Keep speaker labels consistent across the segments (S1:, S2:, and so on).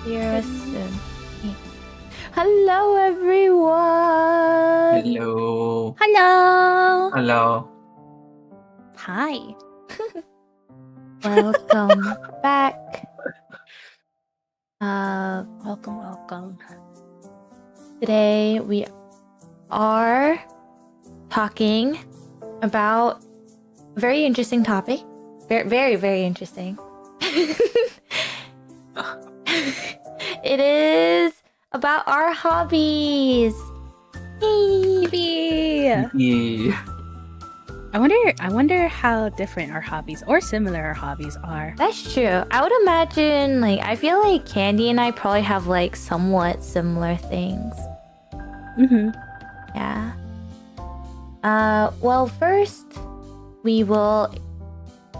S1: Hear us soon. Hello, everyone.
S2: Hello.
S3: Hello.
S2: Hello.
S3: Hi.
S1: Welcome back.
S3: Welcome.
S1: Today we are talking about a very interesting topic. Very, very interesting. It is about our hobbies.
S3: Yippee!
S2: Yeah.
S3: I wonder how different our hobbies or similar our hobbies are.
S1: That's true. I would imagine, I feel like Candy and I probably have, somewhat similar things.
S3: Mm-hmm.
S1: Yeah. Well, first, we will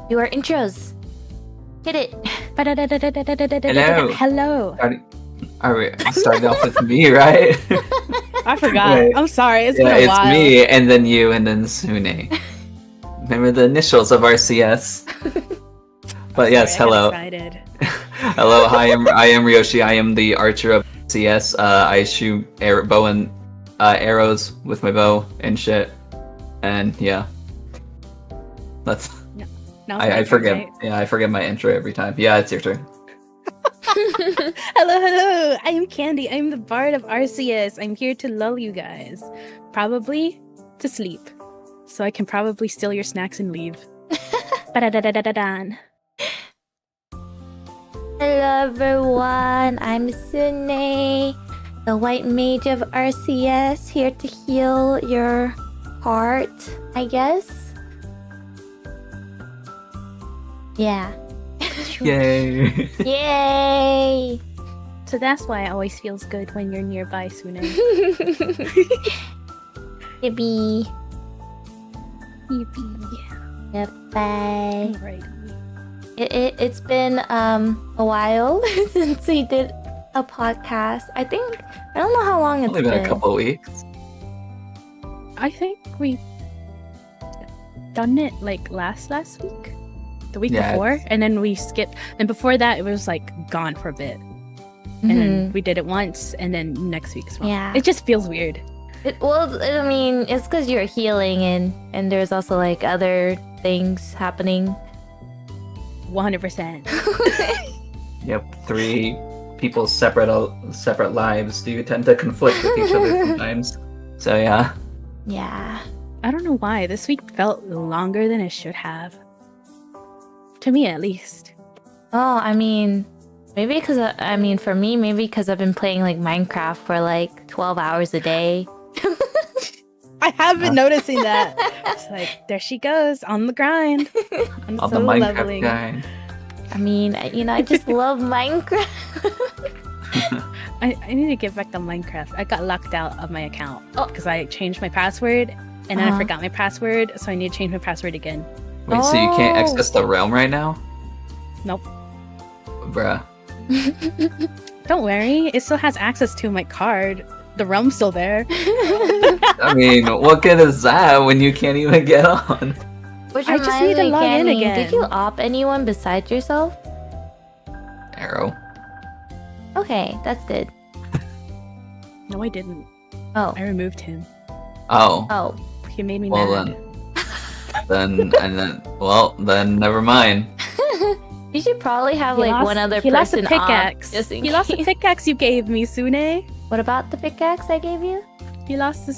S1: do our intros. Hit it.
S3: Hello.
S2: Are we starting off with me, right?
S3: I forgot.
S2: Right.
S3: I'm sorry. It's
S2: Yeah,
S3: been a
S2: it's
S3: while.
S2: me, and then you, and then Sune. Remember the initials of RCS. But yes,
S3: Sorry,
S2: hello.
S3: I got excited.
S2: Hello, I am Ryoshi. I am the archer of RCS. I shoot bow and arrows with my bow and shit. And yeah, let's.
S3: Now it's my
S2: I
S3: turn,
S2: forget.
S3: right?
S2: Yeah, I forget my intro every time. Yeah, it's your turn.
S3: Hello. I am Candy. I am the bard of RCS. I'm here to lull you guys. Probably to sleep. So I can probably steal your snacks and leave. Ba-da-da-da-da-da-dan.
S1: Hello, everyone. I'm Sune, the white mage of RCS, here to heal your heart, I guess. Yeah.
S2: Yay!
S1: Yay!
S3: So that's why it always feels good when you're nearby, Sune.
S1: Yippee.
S3: Yippee.
S1: Yep, bye.
S3: Alrighty.
S1: It's been a while since we did a podcast. I don't know how long it's
S2: Only been a couple of weeks.
S3: I think we done it last week, the week
S2: Yeah,
S3: before, and then we skipped. And before that, it was gone for a bit, and then we did it once, and then next week as well.
S1: Yeah.
S3: It just feels weird.
S1: I mean, it's because you're healing and there's also other things happening.
S3: 100%.
S2: Yep, 3 people's separate lives do tend to conflict with each other sometimes. So yeah.
S1: Yeah.
S3: I don't know why this week felt longer than it should have. To me, at least.
S1: Oh, I mean, maybe because for me, maybe because I've been playing Minecraft for 12 hours a day.
S3: I have been noticing that. It's there she goes on the grind. I'm
S2: On
S3: so
S2: the Minecraft
S3: leveling.
S2: guy.
S1: I mean, I just love Minecraft.
S3: I need to get back to Minecraft. I got locked out of my account
S1: Oh.
S3: because I changed my password and then I
S1: Uh-huh.
S3: forgot my password, so I need to change my password again.
S2: Wait, so you can't
S1: Oh.
S2: access the realm right now?
S3: Nope.
S2: Bruh.
S3: Don't worry, it still has access to my card. The realm's still there.
S2: I mean, what good is that when you can't even get on?
S1: Which
S3: I just
S1: reminds
S3: need to
S1: me,
S3: log in
S1: Candy,
S3: again.
S1: did you op anyone besides yourself?
S2: Arrow.
S1: Okay, that's good.
S3: No, I didn't.
S1: Oh.
S3: I removed him.
S2: Oh.
S1: Oh.
S3: He made me
S2: Well
S3: mad.
S2: then never mind.
S1: You should probably have one other
S3: he lost a
S1: person
S3: pickaxe.
S1: op, just in
S3: He lost a
S1: case.
S3: pickaxe you gave me, Sune.
S1: What about the pickaxe I gave you?
S3: He lost a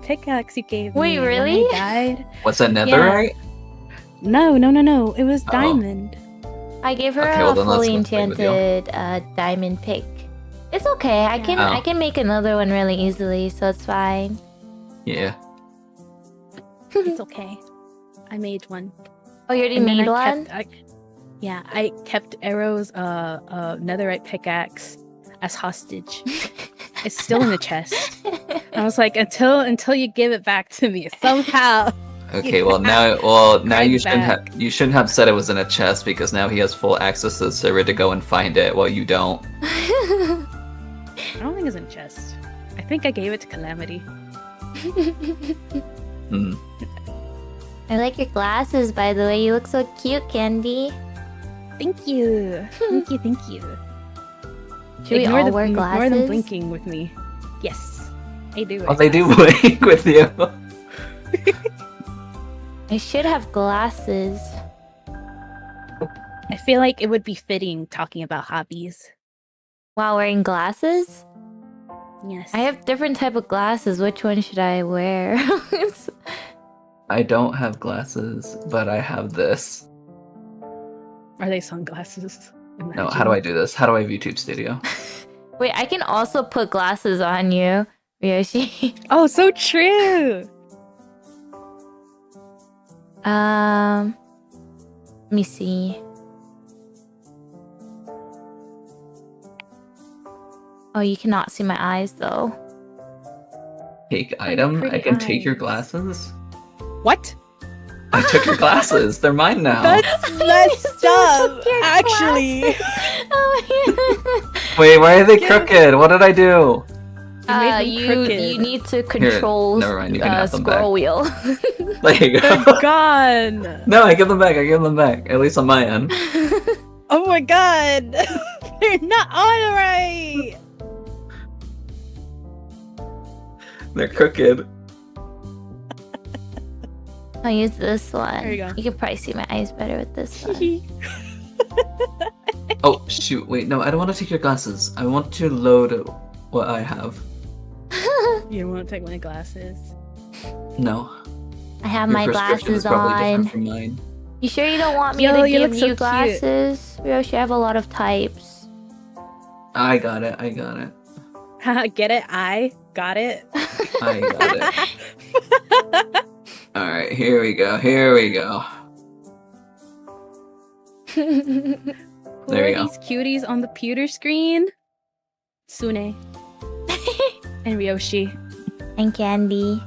S3: pickaxe you gave me.
S1: Wait,
S3: when
S1: really?
S3: I died.
S2: What's that, netherite?
S3: No. It was
S2: Oh.
S3: diamond.
S1: I gave her
S2: Okay,
S1: a
S2: well, then that's
S1: fully
S2: not a big deal.
S1: enchanted diamond pick. It's okay. I can
S2: Oh.
S1: I can make another one really easily, so it's fine.
S2: Yeah.
S3: It's okay. I made one.
S1: Oh, you already
S3: And then
S1: made
S3: I
S1: one?
S3: I kept Arrow's netherite pickaxe as hostage. It's still in the chest. I was like, until you give it back to me somehow.
S2: Okay, well now
S3: Crying
S2: you shouldn't
S3: back.
S2: have said it was in a chest because now he has full access to the server to go and find it while you don't.
S3: I don't think it's in a chest. I think I gave it to Calamity.
S2: Hmm.
S1: I like your glasses, by the way. You look so cute, Candy.
S3: Thank you. Thank you.
S1: Should we all wear glasses?
S3: Ignore them blinking with me. Yes, I do.
S2: Oh, they do blink with you.
S1: I should have glasses.
S3: I feel like it would be fitting talking about hobbies.
S1: While wearing glasses?
S3: Yes.
S1: I have different type of glasses. Which one should I wear?
S2: I don't have glasses, but I have this.
S3: Are they sunglasses?
S2: No, how do I do this? How do I have YouTube Studio?
S1: Wait, I can also put glasses on you, Ryoshi.
S3: Oh, so true.
S1: Let me see. Oh, you cannot see my eyes though.
S2: Take item? I
S3: pretty
S2: can take your
S3: eyes.
S2: glasses?
S3: What?
S2: I took your glasses. They're mine now.
S3: That's messed up.
S1: Your
S3: Actually.
S1: Oh,
S2: Wait, why are they crooked? What did I do?
S3: made them
S1: you
S3: crooked.
S1: need to control
S2: never mind, you can have them
S1: scroll
S2: back.
S1: wheel.
S2: There you
S3: They're
S2: go.
S3: gone.
S2: No, I give them back. I give them back. At least on my end.
S3: Oh my god. They're not on right.
S2: They're crooked.
S1: I'll use this one.
S3: There you go.
S1: You can probably see my eyes better with this one.
S2: Oh, shoot. Wait, no, I don't want to take your glasses. I want to load what I have.
S3: You don't want to take my glasses.
S2: No.
S1: I have
S2: Your
S1: my
S2: prescription is
S1: glasses
S2: probably
S1: on.
S2: different from mine.
S1: You sure you don't want me
S3: Yo,
S1: to
S3: you
S1: give
S3: look so
S1: you
S3: cute.
S1: glasses? Ryoshi, I have a lot of types.
S2: I got it. I got it.
S3: Get it? I got it.
S2: I got it. Alright, here we go. Here we go.
S3: Who
S2: There
S3: are
S2: you go.
S3: these cuties on the pewter screen? Sune and Ryoshi.
S1: And Candy.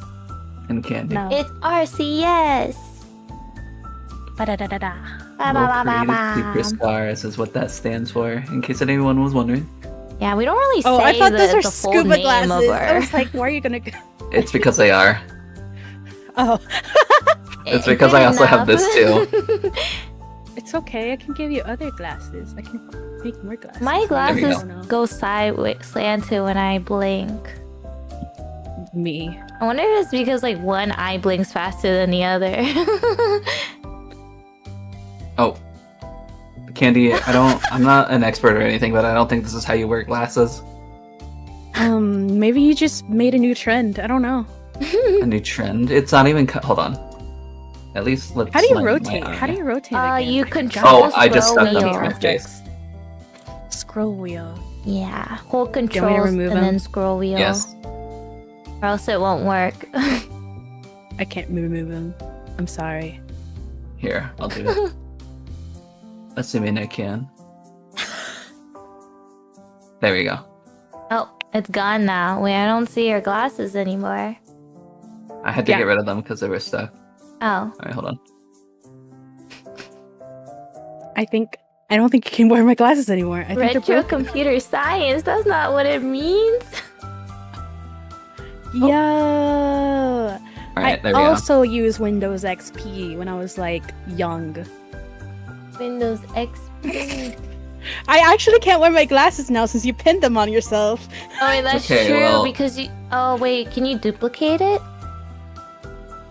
S2: And candy.
S3: No.
S1: It's RCS.
S3: Ba-da-da-da-da.
S1: Ba, ba,
S2: Will
S1: ba, ba,
S2: create
S1: ba.
S2: superstars is what that stands for, in case anyone was wondering.
S1: Yeah, we don't really
S3: Oh,
S1: say
S3: I thought those are
S1: the full
S3: scuba
S1: name
S3: glasses.
S1: of
S3: I
S1: our...
S3: was like, where are you gonna go?
S2: It's because they are.
S3: Oh,
S2: It's because I also have this too.
S3: it's okay. I can give you other glasses. I can make more glasses.
S1: My
S2: There
S1: glasses
S2: you
S3: I don't know.
S1: go sideways, slanted when I blink.
S3: Me.
S1: I wonder if it's because like one eye blinks faster than the other.
S2: Oh. Candy, I'm not an expert or anything, but I don't think this is how you wear glasses.
S3: Maybe you just made a new trend. I don't know.
S2: A new trend. It's not even hold on. At least let's
S3: How do you
S2: lend my
S3: rotate?
S2: eye.
S3: How do you rotate? again?
S1: You
S3: I
S1: control
S2: Oh, I just
S1: scroll
S2: stepped
S1: wheel.
S2: on your face.
S3: forgot. Scroll wheel.
S1: Yeah, hold
S3: want me to
S1: controls and
S3: remove 'em?
S1: then scroll wheel.
S2: Yes.
S1: Or else it won't work.
S3: I can't remove them. I'm sorry.
S2: Here, I'll do it. Assuming I can. There we go.
S1: Oh, it's gone now. Wait, I don't see your glasses anymore.
S2: I had to
S3: Yeah.
S2: get rid of them because they were stuck.
S1: Oh.
S2: Alright, hold on.
S3: I don't think you can wear my glasses anymore. I think they're
S1: Retro
S3: broken.
S1: computer science, that's not what it means.
S3: Yo.
S2: Alright, there
S3: I
S2: we go.
S3: also used Windows XP when I was like young.
S1: Windows XP.
S3: I actually can't wear my glasses now since you pinned them on yourself.
S1: Oh, wait, that's
S2: Okay,
S1: true
S2: well-
S1: because you. Oh, wait, can you duplicate it?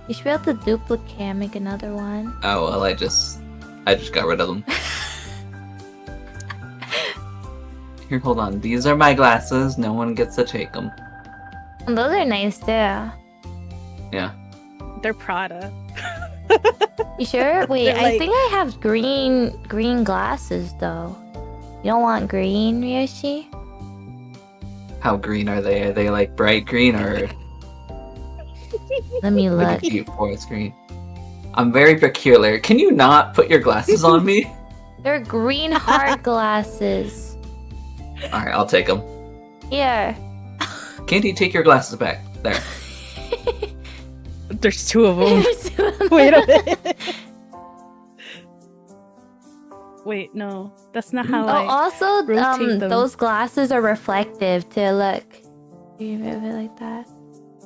S1: You should be able to duplicate and make another one.
S2: Oh well, I just got rid of them. Here, hold on. These are my glasses. No one gets to take them.
S1: And those are nice too.
S2: Yeah.
S3: They're Prada.
S1: You sure? Wait,
S3: They're
S1: I
S3: like-
S1: think I have green glasses though. You don't want green, Ryoshi?
S2: How green are they? Are they like bright green or
S1: Let me
S2: like
S1: look.
S2: a deep forest green? I'm very peculiar. Can you not put your glasses on me?
S1: They're green hard glasses.
S2: Alright, I'll take them.
S1: Here.
S2: Candy, take your glasses back. There.
S3: There's two of them.
S1: Wait
S3: Wait a minute. Wait, no. That's not how
S1: Oh,
S3: I...
S1: also,
S3: rotate them.
S1: those glasses are reflective too. Look, you move it like that.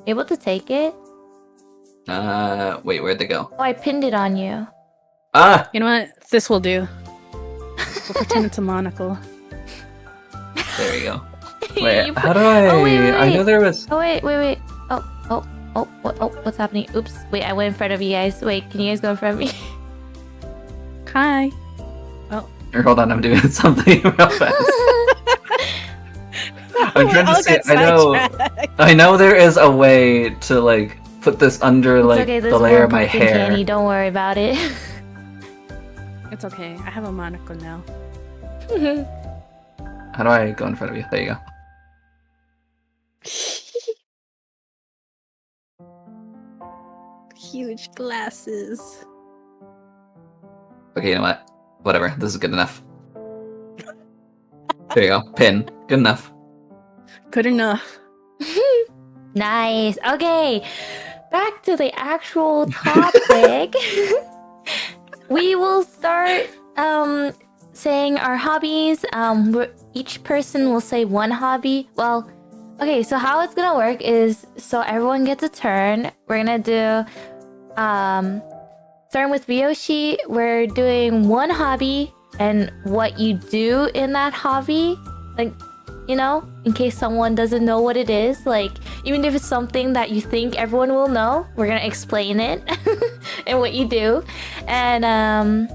S1: Able to take it?
S2: Wait, where'd they go?
S1: Oh, I pinned it on you.
S2: Ah!
S3: You know what? This will do. We'll pretend it's a monocle.
S2: There you go. Wait,
S1: You
S2: how do I?
S1: Oh, wait.
S2: I know there was.
S1: Oh wait. What's happening? Oops. Wait, I went in front of you guys. Wait, can you guys go in front of me?
S3: Hi.
S2: Or hold on, I'm doing something real fast. I'm trying to say. I know there is a way to like put this under
S1: It's
S2: like
S1: okay,
S2: the layer of my hair.
S1: Candy, don't worry about it.
S3: It's okay. I have a monocle now.
S2: How do I go in front of you? There you go.
S3: Huge glasses.
S2: Okay, you know what? Whatever. This is good enough. There you go. Pin. Good enough.
S3: Good enough.
S1: Nice. Okay, back to the actual topic. We will start saying our hobbies. Each person will say one hobby. Well, okay, so how it's gonna work is so everyone gets a turn. We're gonna do starting with Ryoshi, we're doing one hobby and what you do in that hobby. Like, you know, in case someone doesn't know what it is. Like, even if it's something that you think everyone will know, we're gonna explain it and what you do. And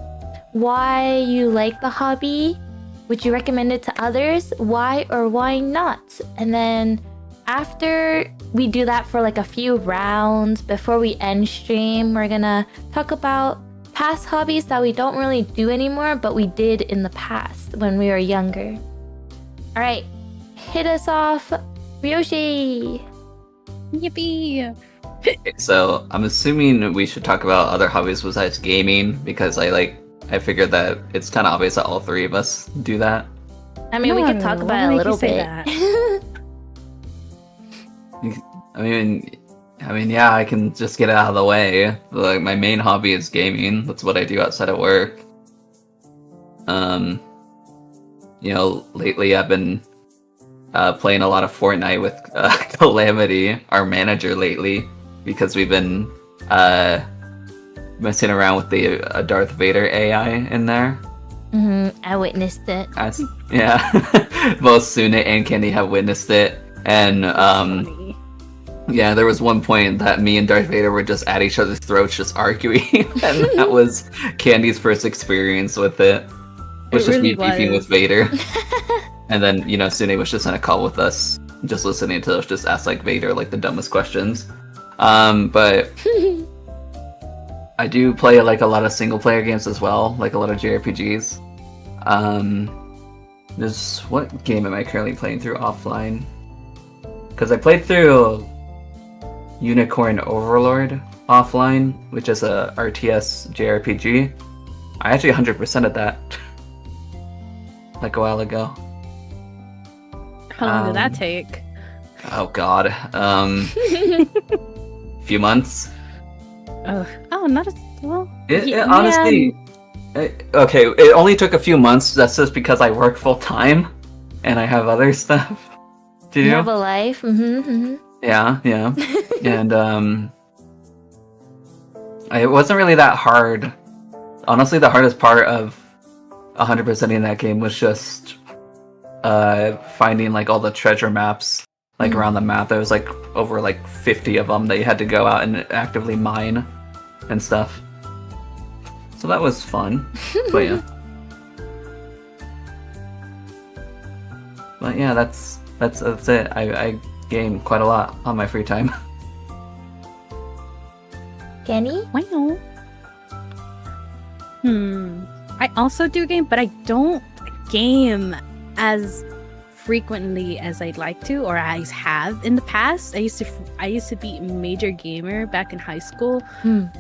S1: why you like the hobby. Would you recommend it to others? Why or why not? And then after we do that for like a few rounds, before we end stream, we're gonna talk about past hobbies that we don't really do anymore, but we did in the past when we were younger. All right, hit us off, Ryoshi.
S3: Yippee!
S2: So I'm assuming we should talk about other hobbies besides gaming because I figured that it's kind of obvious that all three of us do that.
S1: I mean, we could talk about it a little bit.
S2: I mean, yeah, I can just get it out of the way. Like, my main hobby is gaming. That's what I do outside of work. You know, lately I've been playing a lot of Fortnite with Calamity, our manager, lately, because we've been messing around with the Darth Vader AI in there.
S1: I witnessed it.
S2: Yeah, both Sune and Candy have witnessed it, and yeah, there was one point that me and Darth Vader were just at each other's throats, just arguing, and that was Candy's first experience with it. Was just me beefing with Vader, and then, you know, Sune was just on a call with us, just listening to us just ask like Vader like the dumbest questions. But I do play like a lot of single player games as well, like a lot of JRPGs. What game am I currently playing through offline? Because I played through Unicorn Overlord offline, which is a RTS JRPG. I actually 100%ed that like a while ago.
S3: How long did that take?
S2: Oh god. Few months.
S3: Oh, not as well.
S2: Honestly, okay, it only took a few months. That's just because I work full time and I have other stuff to do.
S1: You have a life.
S2: Yeah. And it wasn't really that hard. Honestly, the hardest part of 100%ing that game was just finding like all the treasure maps like around the map. There was like over like 50 of them that you had to go out and actively mine and stuff. So that was fun. But yeah. But yeah, that's it. I game quite a lot on my free time.
S1: Kenny?
S3: Well. I also do game, but I don't game as frequently as I'd like to, or I have in the past. I used to be a major gamer back in high school,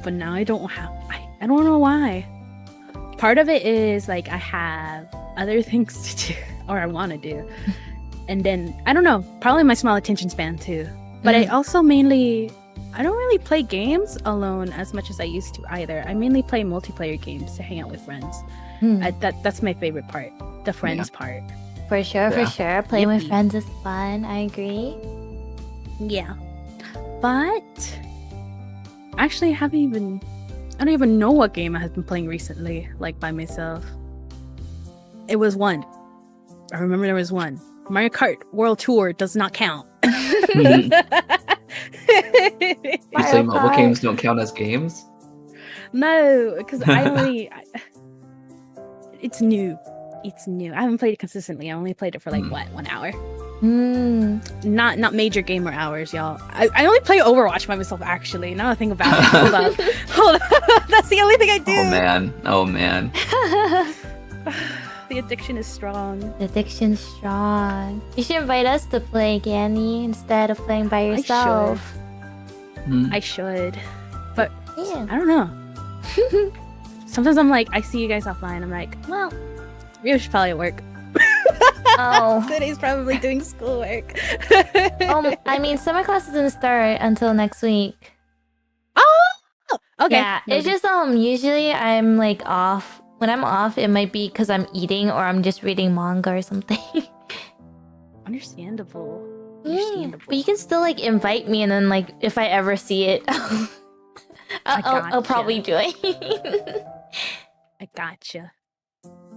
S3: but now I don't have. I don't know why. Part of it is like I have other things to do, or I want to do, and then I don't know. Probably my small attention span too. But I also I don't really play games alone as much as I used to either. I mainly play multiplayer games to hang out with friends. That's my favorite part, the friends part.
S1: For sure. Playing with friends is fun. I agree.
S3: Yeah. But actually, I don't even know what game I have been playing recently, like by myself. It was one. I remember there was one. Mario Kart World Tour does not count.
S2: You say
S1: Mario
S2: mobile
S1: Kart.
S2: games don't count as games?
S3: No, because it's new. It's new. I haven't played it consistently. I only played it for like 1 hour. Not major gamer hours, y'all. I only play Overwatch by myself. Actually, now I think about it. Hold up. That's the only thing I do.
S2: Oh man.
S3: The addiction is strong.
S1: The addiction's strong. You should invite us to play, Ganny, instead of playing by yourself.
S3: I should, but
S1: Yeah.
S3: I don't know. Sometimes I'm like, I see you guys offline. I'm like, well, Rio should probably at work.
S1: Oh.
S3: Sune's probably doing schoolwork.
S1: I mean, summer class doesn't start until next week.
S3: Oh, okay.
S1: Yeah, it's just usually I'm like off. When I'm off, it might be because I'm eating or I'm just reading manga or something.
S3: Understandable.
S1: Yeah, but you can still like invite me, and then like if I ever see it, I'll probably join.
S3: I gotcha.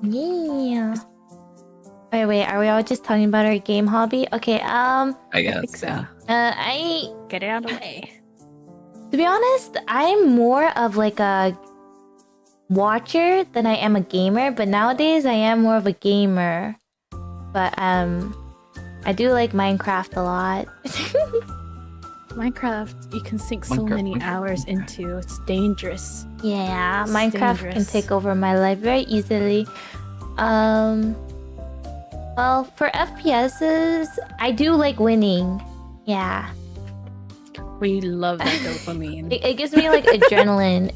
S1: Yeah. Wait, are we all just talking about our game hobby? Okay,
S2: I guess.
S3: think so.
S1: I
S3: Get it out of the way.
S1: to be honest, I'm more of like a watcher than I am a gamer, but nowadays I am more of a gamer. But I do like Minecraft a lot.
S3: Minecraft, you can sink so many hours into. It's dangerous.
S1: Yeah,
S3: It's
S1: Minecraft can
S3: dangerous.
S1: take over my life very easily. Well, for FPSs, I do like winning. Yeah.
S3: We love that dopamine.
S1: It gives me like adrenaline.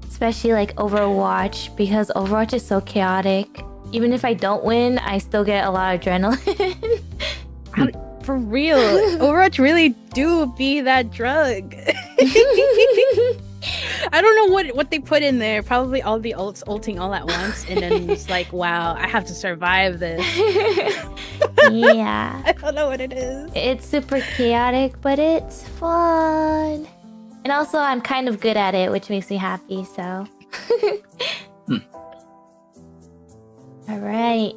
S1: Especially like Overwatch, because Overwatch is so chaotic. Even if I don't win, I still get a lot of adrenaline.
S3: For real, Overwatch really do be that drug. I don't know what they put in there. Probably all the ults ulting all at once, and then it's like, wow, I have to survive this.
S1: Yeah.
S3: I don't know what it is.
S1: It's super chaotic, but it's fun. And also, I'm kind of good at it, which makes me happy, so. Alright.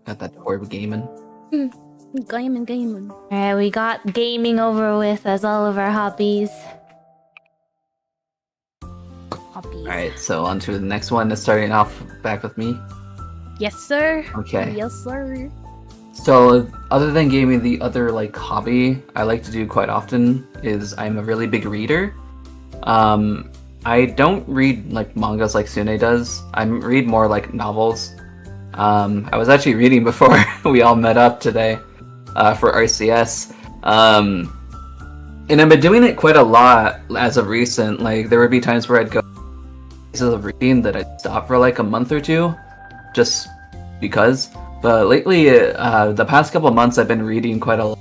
S2: Got that orb gaming.
S3: Gaming.
S1: Alright, we got gaming over with as all of our hobbies.
S2: Alright, so on to the next one. That's starting off back with me.
S3: Yes, sir.
S2: Okay.
S3: Yes, sir.
S2: So, other than gaming, the other like hobby I like to do quite often is I'm a really big reader. I don't read like mangas like Sune does. I read more like novels. I was actually reading before we all met up today for RCS. And I've been doing it quite a lot as of recent. Like there would be times where I'd go pieces of reading that I'd stop for like a month or two, just because. But lately, the past couple months, I've been reading quite a lot.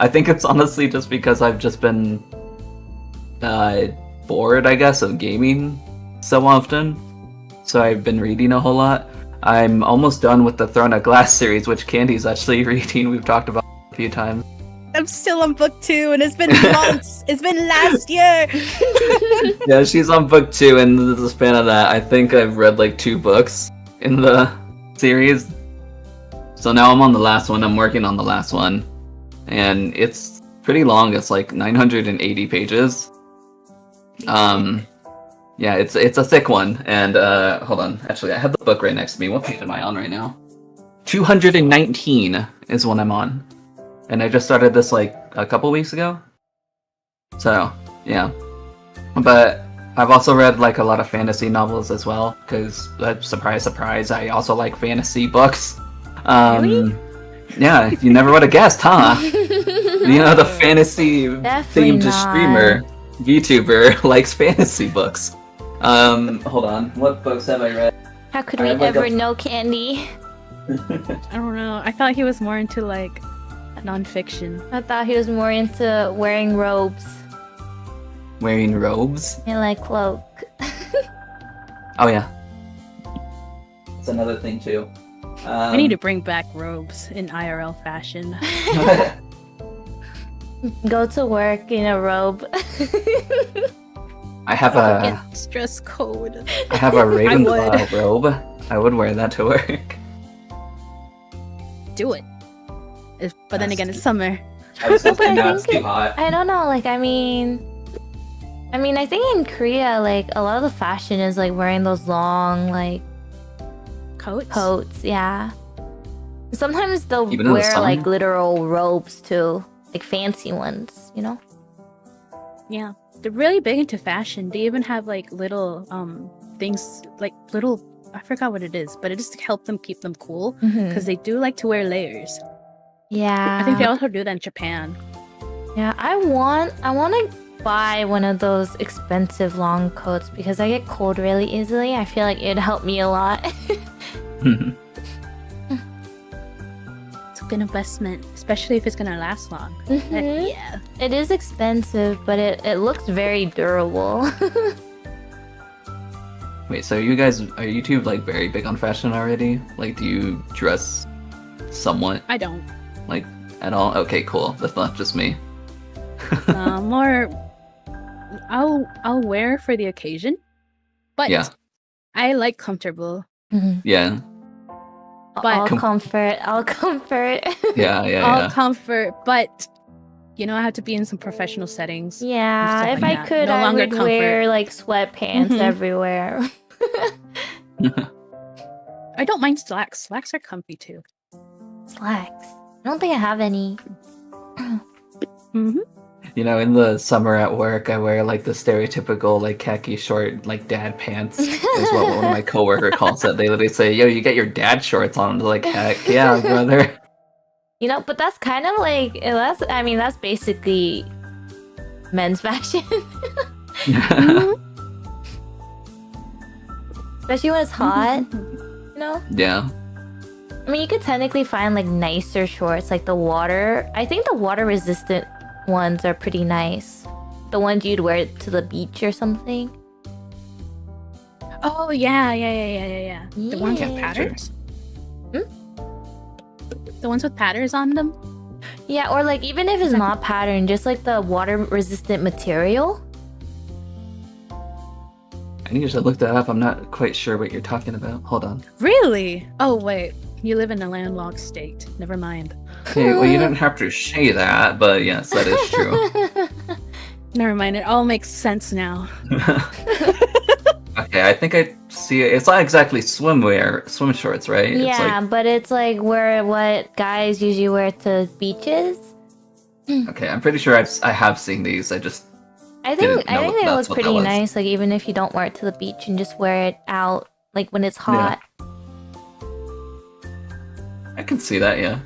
S2: I think it's honestly just because I've just been bored, I guess, of gaming so often. So I've been reading a whole lot. I'm almost done with the Throne of Glass series, which Candy's actually reading. We've talked about it a few times.
S3: I'm still on book 2, and it's been months. It's been last year.
S2: Yeah, she's on book 2, and in the span of that, I think I've read like 2 books in the series. So now I'm on the last one. I'm working on the last one, and it's pretty long. It's like 980 pages. Yeah, it's a thick one. And hold on, actually, I have the book right next to me. What page am I on right now? 219 is what I'm on, and I just started this like a couple weeks ago. So yeah, but I've also read like a lot of fantasy novels as well, because surprise, surprise, I also like fantasy books.
S3: Really?
S2: Yeah, you never would have guessed, huh? You know, the fantasy
S1: Definitely
S2: themed
S1: not.
S2: streamer, VTuber likes fantasy books. Hold on, what books have I read?
S1: How could
S2: I
S1: we
S2: have, like,
S1: ever
S2: a-
S1: know Candy?
S3: I don't know. I thought he was more into like nonfiction.
S1: I thought he was more into wearing robes
S2: Wearing robes?
S1: and like cloak.
S2: Oh yeah, that's another thing too.
S3: I need to bring back robes in IRL fashion.
S1: Go to work in a robe.
S2: I have a
S3: It's dress code.
S2: I have a
S3: would.
S2: Ravenclaw robe. I would wear that to work.
S3: do it. But then again, it's summer.
S2: I was
S1: But
S2: thinking
S1: I
S2: now it's
S1: think
S2: too hot.
S1: I don't know. Like, I mean, I think in Korea, like a lot of the fashion is like wearing those long like coats. Yeah. Sometimes they'll
S2: Even in the
S1: wear like
S2: summer?
S1: literal robes too, like fancy ones. You know.
S3: Yeah, they're really big into fashion. They even have like little things, like little, I forgot what it is, but it just helps them keep them cool because they do like to wear layers.
S1: Yeah.
S3: I think they also do that in Japan.
S1: Yeah, I want to buy one of those expensive long coats because I get cold really easily. I feel like it'd help me a lot.
S3: It's a good investment, especially if it's gonna last long.
S1: Mhm.
S3: Yeah.
S1: It is expensive, but it looks very durable.
S2: Wait, so are you two like very big on fashion already? Like, do you dress somewhat
S3: I don't.
S2: like at all? Okay, cool. That's not just me.
S3: More, I'll wear for the occasion, but
S2: Yeah,
S3: I like comfortable.
S2: yeah,
S1: All
S3: But
S1: comfort.
S2: yeah, yeah,
S3: all
S2: yeah.
S3: comfort, but you know, I have to be in some professional settings.
S1: Yeah,
S3: Stuff
S1: if
S3: like
S1: I
S3: that.
S1: could,
S3: No
S1: I
S3: longer
S1: would wear like sweatpants
S3: Mhm.
S1: everywhere.
S3: I don't mind slacks. Slacks are comfy too.
S1: Slacks. I don't think I have any.
S3: Mm-hmm.
S2: You know, in the summer at work, I wear like the stereotypical like khaki short like dad pants. Is what one of my coworker calls it. They literally say, "Yo, you get your dad shorts on." I'm like, heck yeah, brother.
S1: You know, but that's kind of like that's basically men's fashion. Especially when it's hot, you know?
S2: Yeah.
S1: I mean, you could technically find like nicer shorts, like I think the water resistant ones are pretty nice. The ones you'd wear to the beach or something.
S3: Oh yeah. The ones with
S1: Yeah.
S3: patterns. The ones with patterns on them.
S1: Yeah, or like even if it's not patterned, just like the water resistant material.
S2: I need to look that up. I'm not quite sure what you're talking about. Hold on.
S3: Really? Oh wait, you live in a landlocked state. Never mind.
S2: Okay, well, you didn't have to say that, but yes, that is true.
S3: Never mind. It all makes sense now.
S2: Okay, I think I see it. It's not exactly swim shorts, right? It's
S1: Yeah,
S2: like,
S1: but it's like what guys usually wear to beaches.
S2: okay, I'm pretty sure I have seen these. I just
S1: I
S2: Didn't
S1: think
S2: know
S1: they
S2: that's
S1: look
S2: what that
S1: pretty
S2: was.
S1: nice. Like even if you don't wear it to the beach and just wear it out, like when it's hot.
S2: I can see that. Yeah.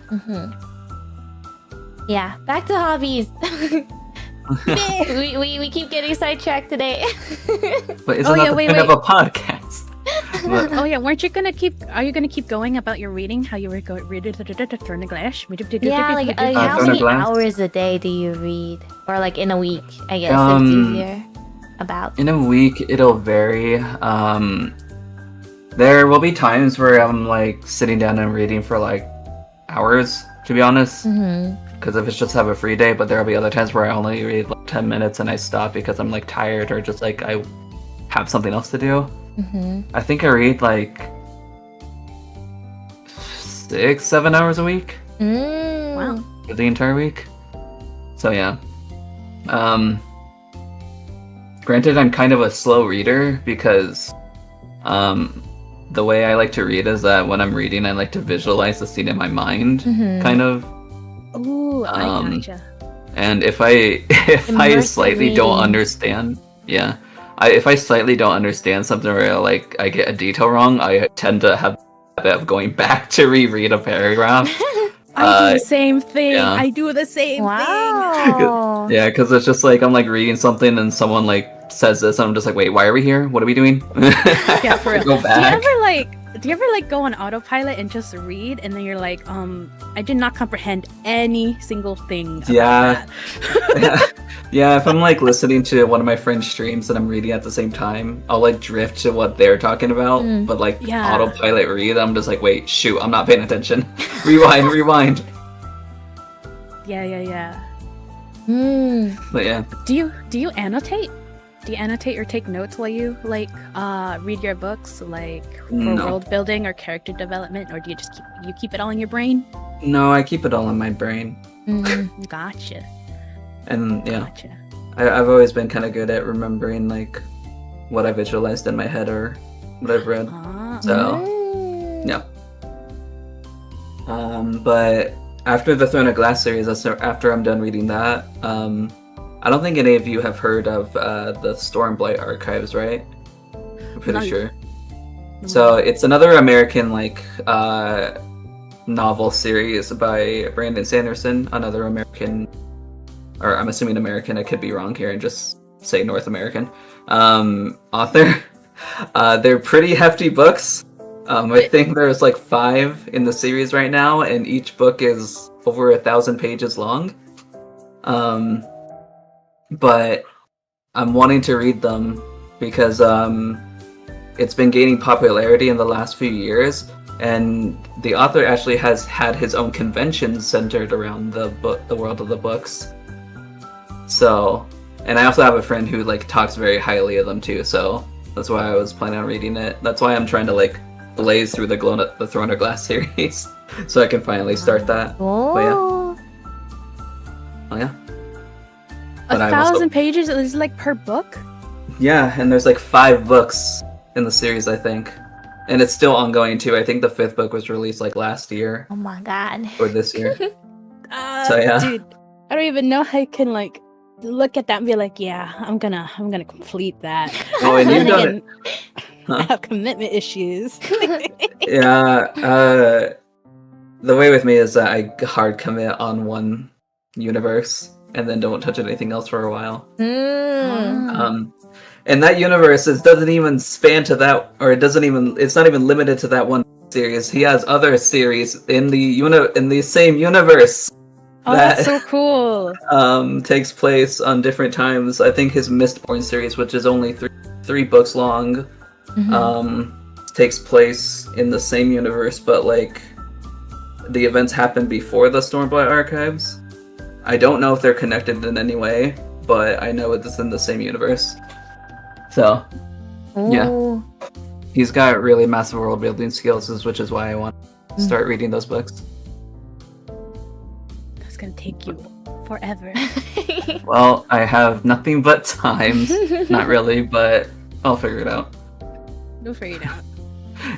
S1: Yeah. Back to hobbies. we keep getting sidetracked today.
S2: But isn't
S3: Oh,
S2: that
S3: yeah,
S2: the
S3: wait,
S2: point of
S3: wait.
S2: a podcast? But,
S3: Oh yeah, weren't you gonna keep? Are you gonna keep going about your reading? How you were going read it? Turn the glass.
S1: Yeah, like how
S2: Thrown a
S1: many
S2: glance.
S1: hours a day do you read, or like in a week? I guess it's
S2: Um,
S1: easier. About.
S2: in a week, it'll vary. There will be times where I'm like sitting down and reading for like hours, to be honest. Because if it's just have a free day, but there'll be other times where I only read like 10 minutes and I stop because I'm like tired or just like I have something else to do. I think I read like 6-7 hours a week
S3: Wow.
S2: for the entire week. So yeah. Granted, I'm kind of a slow reader because the way I like to read is that when I'm reading, I like to visualize the scene in my mind, kind of.
S3: Ooh, I gotcha.
S2: And if I
S1: Immersive
S2: slightly don't
S1: reading.
S2: understand, if I slightly don't understand something or like I get a detail wrong, I tend to have a habit of going back to reread a paragraph.
S3: I do the same thing.
S2: yeah.
S3: I do the same thing.
S1: Wow.
S2: Yeah, because it's just like I'm like reading something and someone like says this, and I'm just like, wait, why are we here? What are we doing?
S3: Yeah, for real.
S2: Go back.
S3: Do you ever like go on autopilot and just read, and then you're like, I did not comprehend any single thing about
S2: Yeah.
S3: that.
S2: Yeah, if I'm like listening to one of my friends' streams and I'm reading at the same time, I'll like drift to what they're talking about. But like
S3: Yeah.
S2: autopilot read, I'm just like, wait, shoot, I'm not paying attention. Rewind.
S3: Yeah.
S2: But yeah.
S3: Do you annotate? Do you annotate or take notes while you like read your books, like for
S2: No.
S3: world building or character development, or do you just keep it all in your brain?
S2: No, I keep it all in my brain.
S3: Gotcha.
S2: And yeah,
S3: Gotcha.
S2: I've always been kind of good at remembering like what I visualized in my head or what I've read. So yeah. But after the Throne of Glass series, after I'm done reading that, I don't think any of you have heard of the Stormblight Archives, right? I'm pretty sure. So it's another American like novel series by Brandon Sanderson, another American, or I'm assuming American, I could be wrong here and just say North American author. They're pretty hefty books. I think there's like 5 in the series right now, and each book is over 1,000 pages long. But I'm wanting to read them because it's been gaining popularity in the last few years, and the author actually has had his own convention centered around the world of the books. So, and I also have a friend who like talks very highly of them too, so that's why I was planning on reading it. That's why I'm trying to like blaze through the Throne of Glass series so I can finally start that. But yeah. Oh yeah.
S3: 1,000 pages is like per book?
S2: Yeah, and there's like 5 books in the series, I think. And it's still ongoing too. I think the 5th book was released like last year.
S1: Oh my god.
S2: Or this year. So yeah.
S3: Dude, I don't even know how I can like look at that and be like, yeah, I'm gonna complete that.
S2: Oh, and you've done it.
S3: I have commitment issues.
S2: Yeah. The way with me is that I hard commit on one universe and then don't touch anything else for a while. And that universe doesn't even span to that, or it's not even limited to that one series. He has other series in the same universe.
S3: Oh, that's so cool.
S2: Takes place on different times. I think his Mistborn series, which is only three books long, takes place in the same universe, but like the events happen before the Stormblight Archives. I don't know if they're connected in any way, but I know it's in the same universe. So, yeah. He's got really massive world building skills, which is why I want to start reading those books.
S3: That's gonna take you forever.
S2: Well, I have nothing but time. Not really, but I'll figure it out.
S3: You'll figure it out.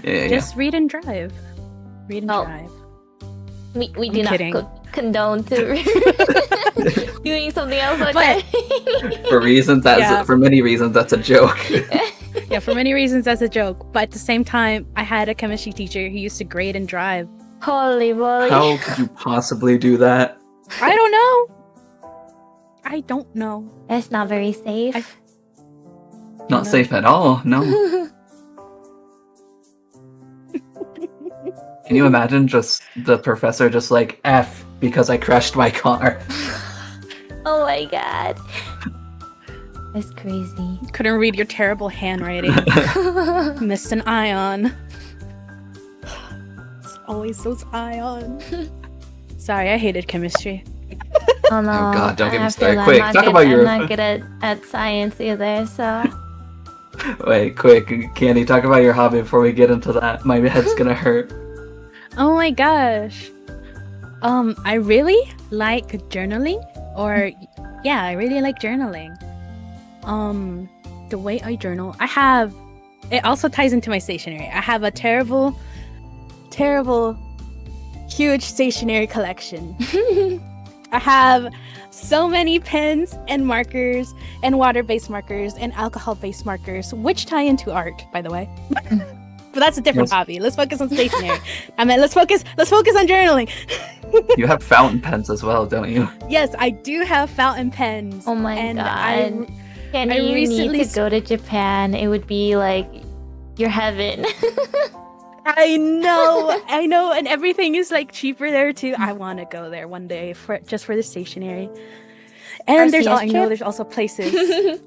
S2: Yeah.
S3: Just read and drive. Read and drive.
S1: We do not condone to doing something else like that.
S2: For many reasons, that's a joke.
S3: Yeah, for many reasons, that's a joke. But at the same time, I had a chemistry teacher who used to grade and drive.
S1: Holy moly.
S2: How could you possibly do that?
S3: I don't know.
S1: That's not very safe.
S2: Not safe at all, no. Can you imagine just the professor just like, F, because I crashed my car?
S1: Oh my god. That's crazy.
S3: Couldn't read your terrible handwriting. Missed an ion. It's always those ions. Sorry, I hated chemistry.
S1: Oh no.
S2: Oh god, don't get me
S1: started.
S2: Quick, talk about your...
S1: I'm not good at science either, so...
S2: Wait, quick, Candy, talk about your hobby before we get into that. My head's gonna hurt.
S3: Oh my gosh. I really like journaling. I really like journaling. The way I journal, it also ties into my stationery. I have a terrible, huge stationery collection. I have so many pens and markers and water-based markers and alcohol-based markers, which tie into art, by the way. But that's a different hobby. Let's focus on stationery. Let's focus on journaling.
S2: You have fountain pens as well, don't you?
S3: Yes, I do have fountain pens.
S1: Oh my god. Candy, you need to go to Japan. It would be like your heaven.
S3: I know, and everything is like cheaper there too. I want to go there one day just for the stationery. And
S1: RCS
S3: there's also places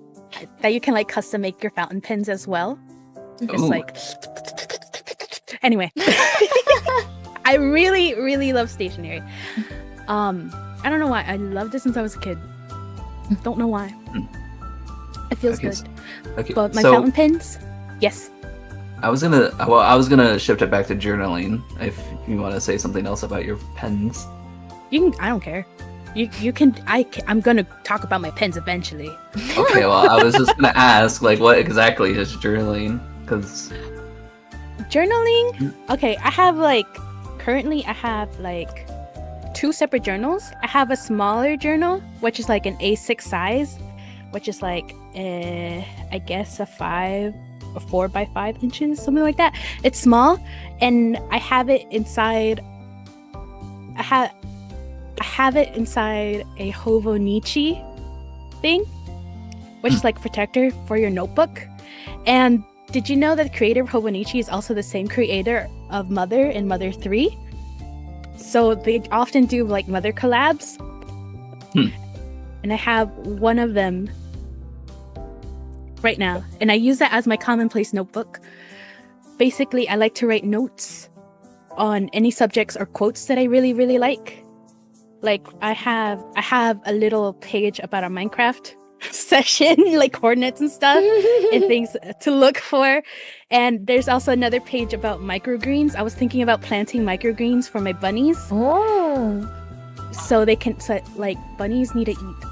S3: that you can like custom make your fountain pens as well. It's like anyway. I really, really love stationery. I don't know why. I loved it since I was a kid. Don't know why. It feels good.
S2: Okay,
S3: But my fountain pens, yes.
S2: I was gonna shift it back to journaling. If you want to say something else about your pens.
S3: I don't care. You can. I'm gonna talk about my pens eventually.
S2: Okay, well, I was just gonna ask, like, what exactly is journaling? Because
S3: journaling. Okay, currently I have like 2 separate journals. I have a smaller journal, which is like an A6 size, which is like I guess a 5 or 4 by 5 inches, something like that. It's small, and I have it inside. I have it inside a Hovonichi thing, which is like protector for your notebook. And did you know that the creator of Hovonichi is also the same creator of Mother and Mother 3? So they often do like Mother collabs. And I have one of them right now. And I use that as my commonplace notebook. Basically, I like to write notes on any subjects or quotes that I really, really like. Like I have a little page about a Minecraft session, like coordinates and stuff and things to look for. And there's also another page about microgreens. I was thinking about planting microgreens for my bunnies.
S1: Oh.
S3: So like bunnies need to eat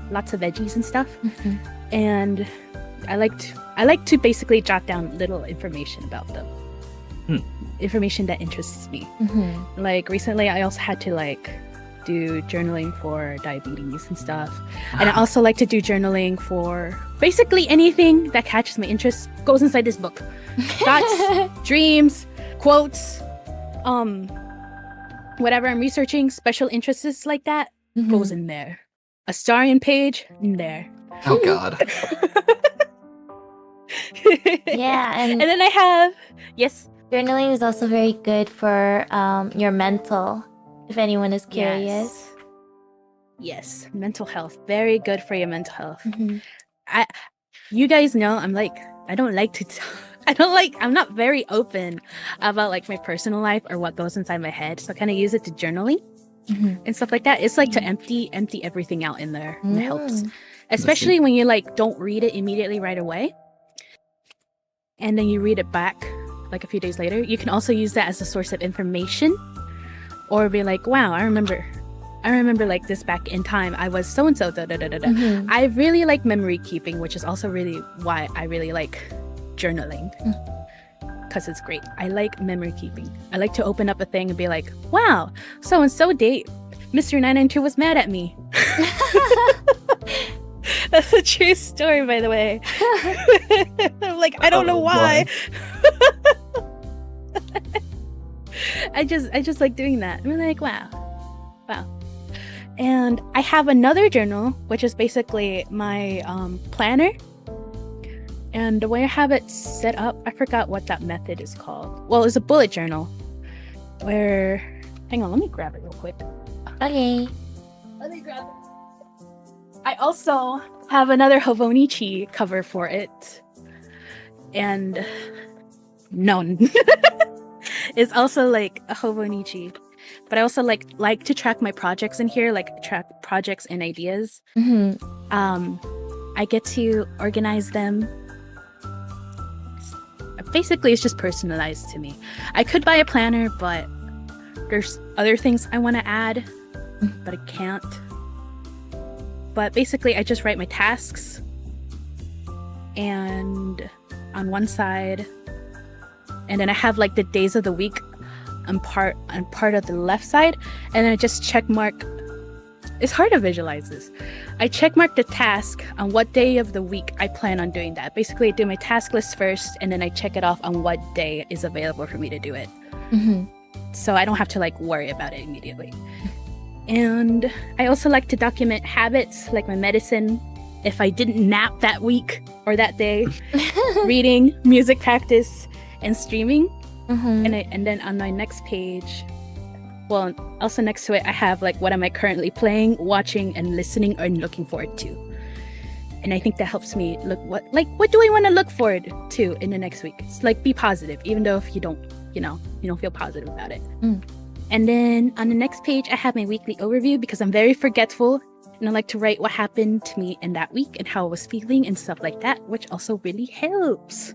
S3: lots of veggies and stuff. And I like to basically jot down little information about them. Information that interests me. Like recently I also had to like do journaling for diabetes and stuff. And I also like to do journaling for basically anything that catches my interest goes inside this book. Thoughts, dreams, quotes, whatever I'm researching, special interests like that goes in there. A Starion page in there.
S2: Oh God.
S1: Yeah, and
S3: then I have
S1: journaling is also very good for your mental. If anyone is curious.
S3: Yes, mental health. Very good for your mental health. You guys know I'm not very open about like my personal life or what goes inside my head. So I kind of use it to journaling and stuff like that. It's like to empty everything out in there. And it helps. Especially when you like don't read it immediately right away. And then you read it back like a few days later. You can also use that as a source of information. Or be like, wow, I remember like this back in time. I was so and so. I really like memory keeping, which is also really why I really like journaling, because it's great. I like memory keeping. I like to open up a thing and be like, wow, so and so date Mr. 992 was mad at me. That's a true story, by the way. I'm like, I don't know why. I just like doing that. I'm like, wow. And I have another journal, which is basically my planner. And the way I have it set up, I forgot what that method is called. Well, it's a bullet journal where, hang on, let me grab it real quick.
S1: Okay.
S3: Let me grab it. I also have another Hovonichi cover for it. And no. It's also like a Hovonichi, but I also like to track my projects in here, like track projects and ideas. I get to organize them. Basically, it's just personalized to me. I could buy a planner, but there's other things I want to add, but I can't. But basically, I just write my tasks, and on one side. And then I have like the days of the week on part of the left side, and then I just check mark. It's hard to visualize this. I check mark the task on what day of the week I plan on doing that. Basically, I do my task list first, and then I check it off on what day is available for me to do it. So I don't have to like worry about it immediately. And I also like to document habits, like my medicine, if I didn't nap that week or that day, reading, music practice, and streaming. And then on my next page, well, also next to it, I have like what am I currently playing, watching, and listening and looking forward to. And I think that helps me look what do I want to look forward to in the next week. It's like be positive, even though if you don't feel positive about it. And then on the next page, I have my weekly overview because I'm very forgetful And I like to write what happened to me in that week and how I was feeling and stuff like that, which also really helps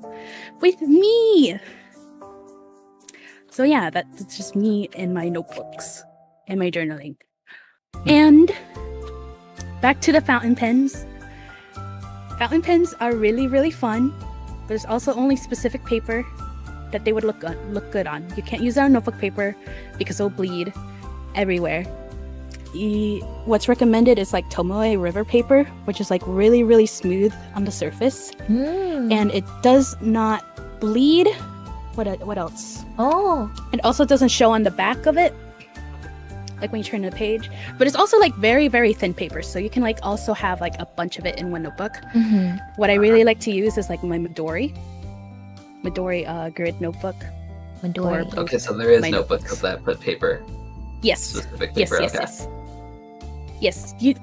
S3: with me. So yeah, that's just me in my notebooks and my journaling. And back to the fountain pens. Fountain pens are really, really fun. There's also only specific paper that they would look good on. You can't use our notebook paper because it'll bleed everywhere. What's recommended is like Tomoe river paper, which is like really, really smooth on the surface. And it does not bleed. What else?
S1: Oh.
S3: It also doesn't show on the back of it, like when you turn the page. But it's also like very, very thin paper, so you can like also have like a bunch of it in one notebook. What I really like to use is like my Midori grid notebook.
S1: Midori.
S2: Okay, so there is
S3: my
S2: notebooks
S3: notebooks.
S2: of that put paper.
S3: Yes.
S2: Specific
S3: Yes,
S2: paper.
S3: yes,
S2: Okay.
S3: yes. Yes. You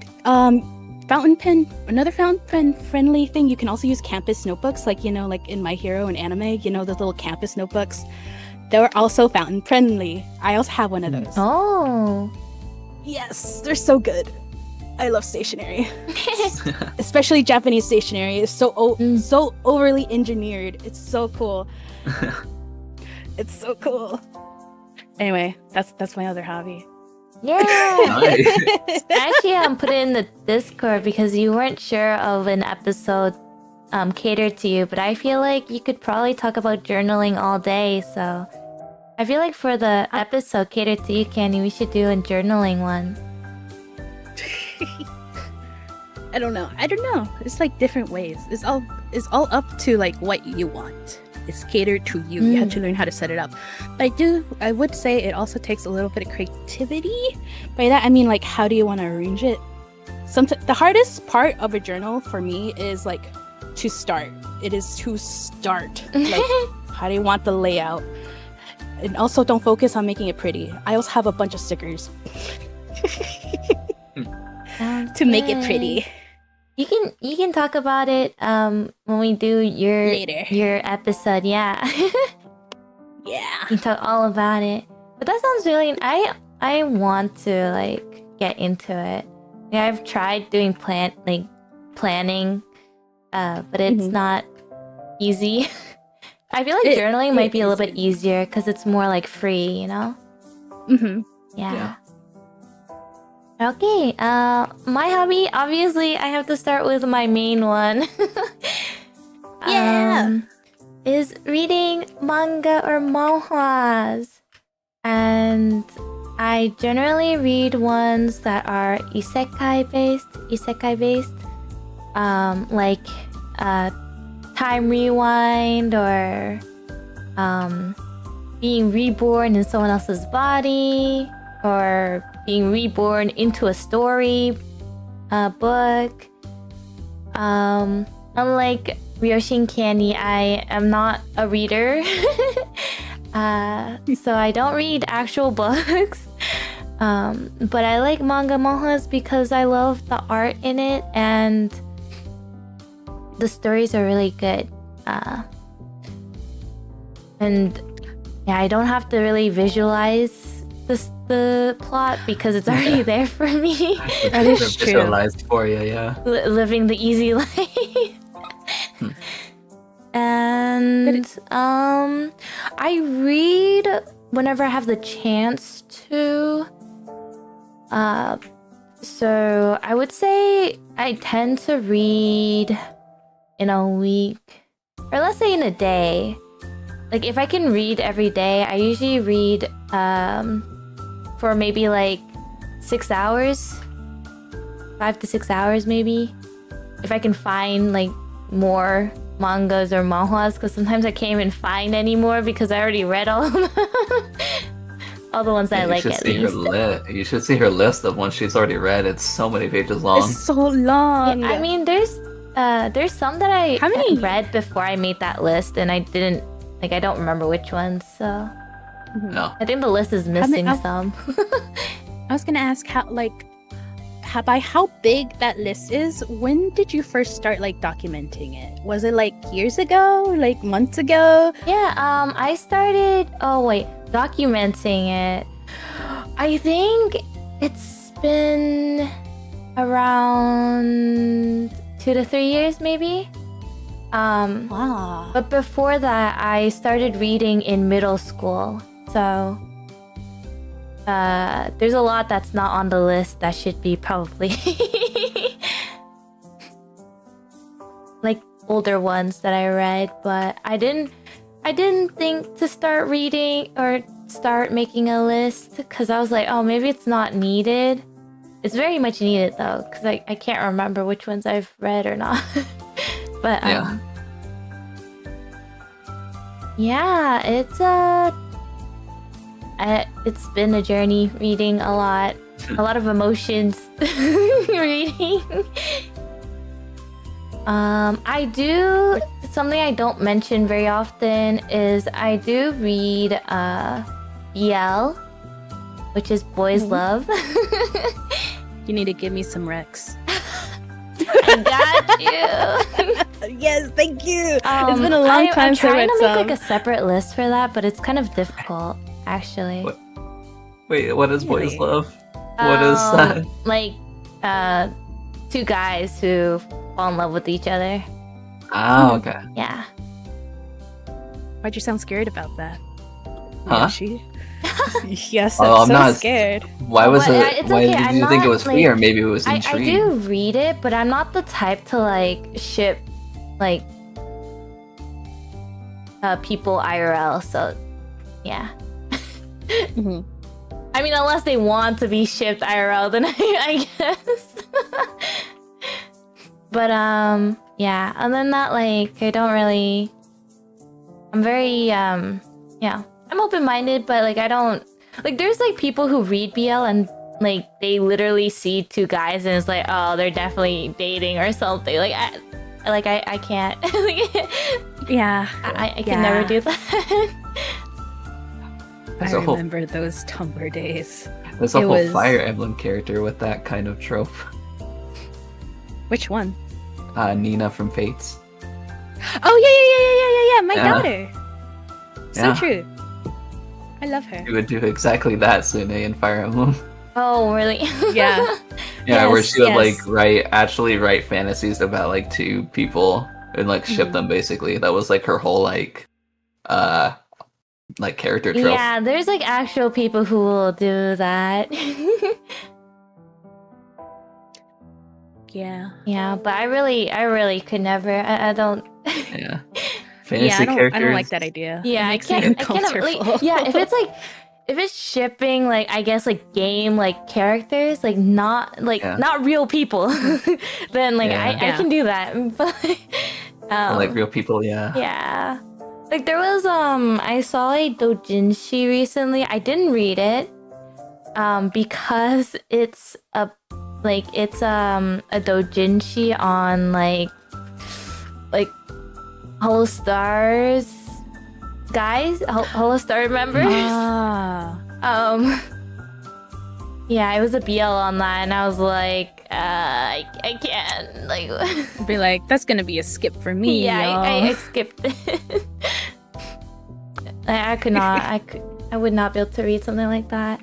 S3: fountain pen, another fountain pen friendly thing, you can also use campus notebooks, like, you know, like in My Hero and anime, you know, the little campus notebooks. They're also fountain friendly. I also have one of those.
S1: Oh.
S3: Yes, they're so good. I love stationery. Especially Japanese stationery. It's so overly engineered. It's so cool. It's so cool. Anyway, that's my other hobby.
S1: Yeah.
S2: Nice.
S1: Actually, put it in the Discord because you weren't sure of an episode catered to you, but I feel like you could probably talk about journaling all day, so I feel like for the episode catered to you, Candy, we should do a journaling one.
S3: I don't know. It's like different ways. It's all up to like what you want. It's catered to you. You have to learn how to set it up. But I would say it also takes a little bit of creativity. By that I mean like, how do you want to arrange it? The hardest part of a journal for me is like to start. It is to start. Like, how do you want the layout? And also don't focus on making it pretty. I also have a bunch of stickers to make it pretty.
S1: You can talk about it when we do
S3: Later.
S1: your episode, yeah.
S3: Yeah.
S1: You can talk all about it. But that sounds really I want to like get into it. Yeah, I've tried doing planning, but it's not easy. I feel like journaling might be a little bit easier because it's more like free, you know? Yeah. Okay, my hobby, obviously, I have to start with my main one. Is reading manga or manhwas. And I generally read ones that are isekai based. Like Time Rewind or being reborn in someone else's body or being reborn into a story book. Unlike Ryoshi and Candy, I am not a reader. So I don't read actual books. But I like manga manhwas because I love the art in it and the stories are really good. And yeah, I don't have to really visualize the plot because it's already there for me.
S3: That is true.
S2: Visualized for you, yeah.
S1: Living the easy life. And I read whenever I have the chance to. So I would say I tend to read in a week, or let's say in a day. Like if I can read every day, I usually read for maybe like 6 hours, 5 to 6 hours maybe. If I can find like more mangas or manhwas, because sometimes I can't even find any more because I already read all of them. All the ones that I like at least.
S2: You should see her list of ones she's already read. It's so many pages long.
S3: It's so long.
S1: Yeah, I mean, there's some that I
S3: How many?
S1: read before I made that list, and I didn't like. I don't remember which ones. So
S2: No.
S1: I think the list is missing
S3: many-
S1: some.
S3: I was gonna ask by how big that list is. When did you first start like documenting it? Was it like years ago, like months ago?
S1: Yeah. I started. Oh wait, documenting it. I think it's been around 2 to 3 years, maybe.
S3: Wow.
S1: But before that, I started reading in middle school. So there's a lot that's not on the list that should be probably like older ones that I read, but I didn't think to start reading or start making a list because I was like, oh, maybe it's not needed. It's very much needed though, because I can't remember which ones I've read or not. But yeah, it's been a journey reading a lot of emotions reading. I do something I don't mention very often is I do read BL, which is boys love.
S3: You need to give me some Rex.
S1: I got you.
S3: Yes, thank you. It's been a long time since I read
S1: I'm trying to
S3: some.
S1: make like a separate list for that, but it's kind of difficult, actually.
S2: Wait, what is boys
S3: Really?
S2: love? What is that?
S1: Like, two guys who fall in love with each other.
S2: Oh, okay.
S1: Yeah.
S3: Why'd you sound scared about that?
S2: Huh?
S3: Yoshi? Yes,
S2: Oh,
S3: I'm
S2: I'm
S3: so
S2: not-
S3: scared.
S2: Why was
S1: But,
S2: it?
S1: it's
S2: Why
S1: okay,
S2: did
S1: I'm
S2: you think it
S1: not,
S2: was free,
S1: like-
S2: or maybe it was
S1: I
S2: intrigue?
S1: do read it, but I'm not the type to like ship like people IRL. So yeah.
S3: Mhm.
S1: I mean, unless they want to be shipped IRL, then I guess. But yeah. Other than that, like I don't really. I'm very yeah. I'm open-minded, but like I don't like. There's like people who read BL and like they literally see two guys and it's like, oh, they're definitely dating or something. Like I can't.
S3: Yeah.
S1: I can never do that.
S2: There's
S3: I
S2: a whole
S3: remember those Tumblr days.
S2: there's a
S3: it
S2: whole
S3: was-
S2: Fire Emblem character with that kind of trope.
S3: Which one?
S2: Nina from Fates.
S3: Oh yeah. My
S2: Yeah.
S3: daughter. So
S2: Yeah.
S3: true. I love her.
S2: She would do exactly that, Sune, in Fire Emblem.
S1: Oh, really?
S3: Yeah.
S2: Yeah, where
S3: Yes,
S2: she would
S3: yes.
S2: like write fantasies about like two people and like ship
S3: Mhm.
S2: them basically. That was like her whole like character trope.
S1: Yeah, there's like actual people who will do that.
S3: Yeah.
S1: Yeah, but I really could never. I don't.
S2: Yeah. Fantasy
S3: Yeah, I
S2: characters.
S3: don't like that idea.
S1: Yeah,
S3: It
S1: I
S3: makes me
S1: can't. I can't.
S3: uncomfortable.
S1: Like, yeah, if it's shipping like I guess like game like characters like not real people, then like
S2: Yeah.
S1: I
S3: Yeah.
S1: can do that. But
S2: Like real people, yeah.
S1: yeah, like there was I saw a doujinshi recently. I didn't read it because it's a doujinshi on like Hollow Stars guys, Hollow Star members.
S3: Ah.
S1: Yeah, it was a BL on that, and I was like, I can't like.
S3: Be like, that's gonna be a skip for me.
S1: Yeah,
S3: y'all.
S1: I skipped it. I could not. I would not be able to read something like that.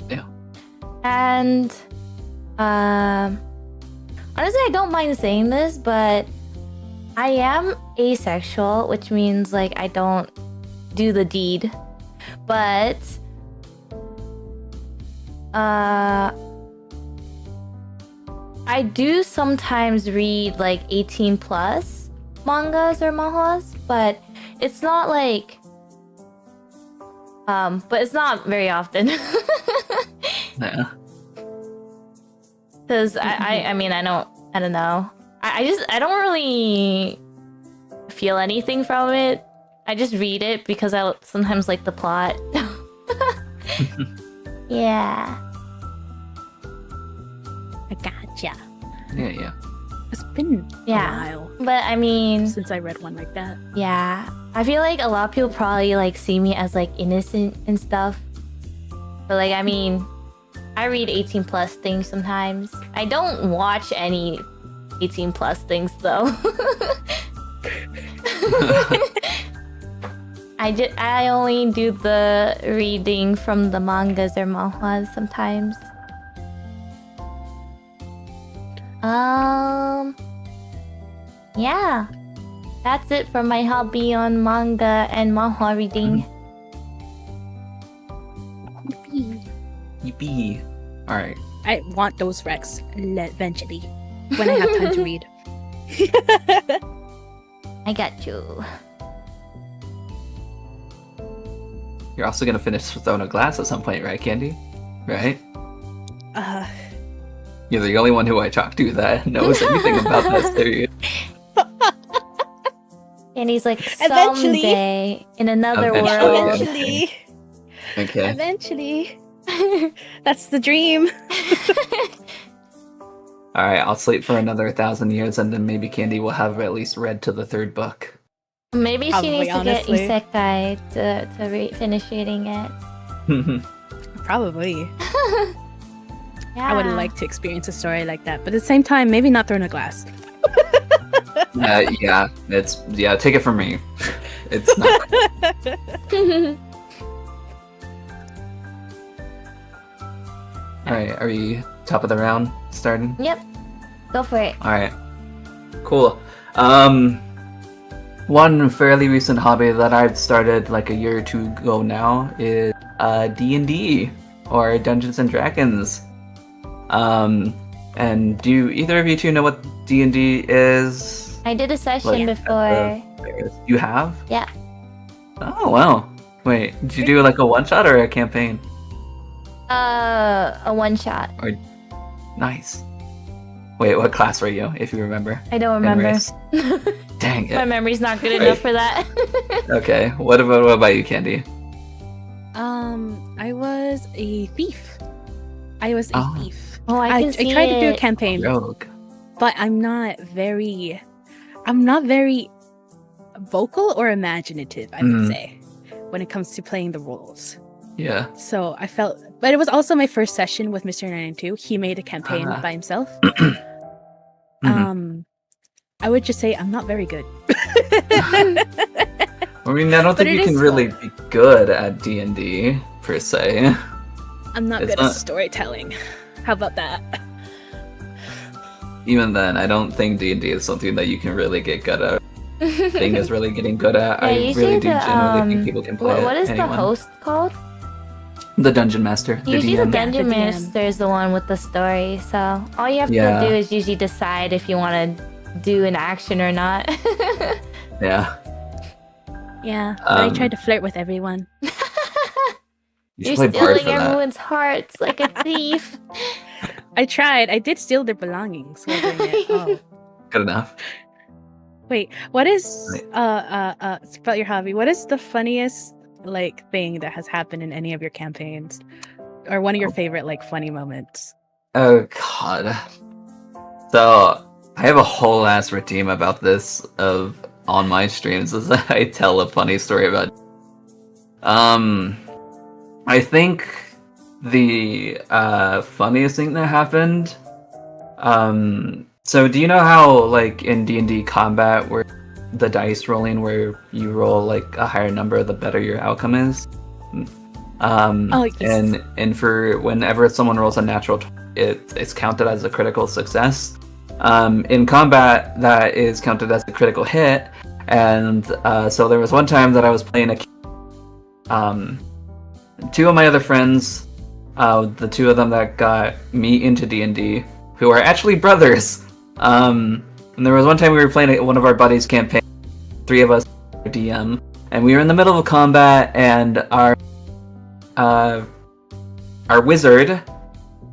S2: Yeah.
S1: And honestly, I don't mind saying this, but I am asexual, which means like I don't do the deed. But I do sometimes read like 18 plus mangas or manhwas, but it's not like but it's not very often.
S2: Yeah.
S1: Because I mean I don't know. I don't really feel anything from it. I just read it because I sometimes like the plot. Yeah.
S3: I gotcha.
S2: Yeah.
S3: It's been
S1: Yeah.
S3: a while
S1: But I mean,
S3: since I read one like that.
S1: yeah. I feel like a lot of people probably like see me as like innocent and stuff. But like I mean, I read 18 plus things sometimes. I don't watch any 18 plus things though. I only do the reading from the mangas or manhwas sometimes. Yeah. That's it for my hobby on manga and manhwa reading.
S2: Yippee. Alright.
S3: I want those Rex eventually when I have time to read.
S1: I got you.
S2: You're also gonna finish Throne of Glass at some point, right, Candy? Right? You're the only one who I talk to that knows anything about that series.
S1: And he's like,
S3: Eventually.
S1: someday in another
S2: Eventually.
S1: world.
S3: Eventually.
S2: Okay.
S3: Eventually. That's the dream.
S2: Alright, I'll sleep for another 1,000 years and then maybe Candy will have at least read to the 3rd book.
S1: Maybe
S3: Probably,
S1: she needs to
S3: honestly.
S1: get isekai to finish reading it.
S3: Probably.
S1: Yeah.
S3: I would like to experience a story like that, but at the same time, maybe not Throne of Glass.
S2: Take it from me. It's not. Alright, are we top of the round starting?
S1: Yep. Go for it.
S2: Alright. Cool. One fairly recent hobby that I've started like a year or two ago now is D&D or Dungeons and Dragons. And do either of you two know what D&D is?
S1: I did a session before.
S2: You have?
S1: Yeah.
S2: Oh wow. Wait, did you do like a one shot or a campaign?
S1: A one shot.
S2: Nice. Wait, what class were you, if you remember?
S1: I don't
S2: And
S1: remember.
S2: race? Dang
S1: My
S2: it.
S1: memory's not good
S2: Right.
S1: enough for that.
S2: Okay. What about you, Candy?
S3: I was a thief. I was a
S2: Oh.
S3: thief.
S1: Oh, I can see
S3: tried to do a
S1: it.
S3: campaign,
S2: Rogue.
S3: but I'm not very vocal or imaginative, I would say, when it comes to playing the roles.
S2: Yeah.
S3: So I felt, but it was also my first session with Mr. 992. He made a campaign
S2: Ah.
S3: by himself.
S2: Mhm.
S3: I would just say I'm not very good.
S2: I mean, I don't
S3: But
S2: think
S3: it
S2: you can
S3: is
S2: really be good at D&D per se.
S3: I'm not
S2: It's
S3: good
S2: not-
S3: at storytelling. How about that?
S2: Even then, I don't think D&D is something that you can really get good at. Thing is really getting good at.
S1: Yeah,
S2: I
S1: usually
S2: really do
S1: the,
S2: genuinely think people can play it.
S1: What is
S2: Anyone.
S1: the host called?
S2: The Dungeon Master. The
S1: Usually the
S2: DM.
S1: Dungeon
S3: the DM.
S1: Master is the one with the story. So all you have
S2: Yeah.
S1: to do is usually decide if you want to do an action or not.
S2: Yeah.
S3: Yeah, but I
S2: Um,
S3: tried to flirt with everyone.
S2: You
S1: You're
S2: should play Bard
S1: stealing
S2: for that.
S1: everyone's hearts like a thief.
S3: I tried. I did steal their belongings while doing it. Oh.
S2: Good enough.
S3: Wait, what is
S2: Right.
S3: about your hobby? What is the funniest like thing that has happened in any of your campaigns? Or one of your favorite like funny moments?
S2: Oh god. So I have a whole ass routine about this of on my streams as I tell a funny story about. I think the funniest thing that happened. So do you know how like in D&D combat where the dice rolling where you roll like a higher number the better your outcome is?
S3: Oh, yes.
S2: And for whenever someone rolls a natural 20, it's counted as a critical success. In combat, that is counted as a critical hit. And so there was one time that I was playing two of my other friends, the two of them that got me into D&D, who are actually brothers. And there was one time we were playing one of our buddies' campaign, three of us DM, and we were in the middle of combat, and our wizard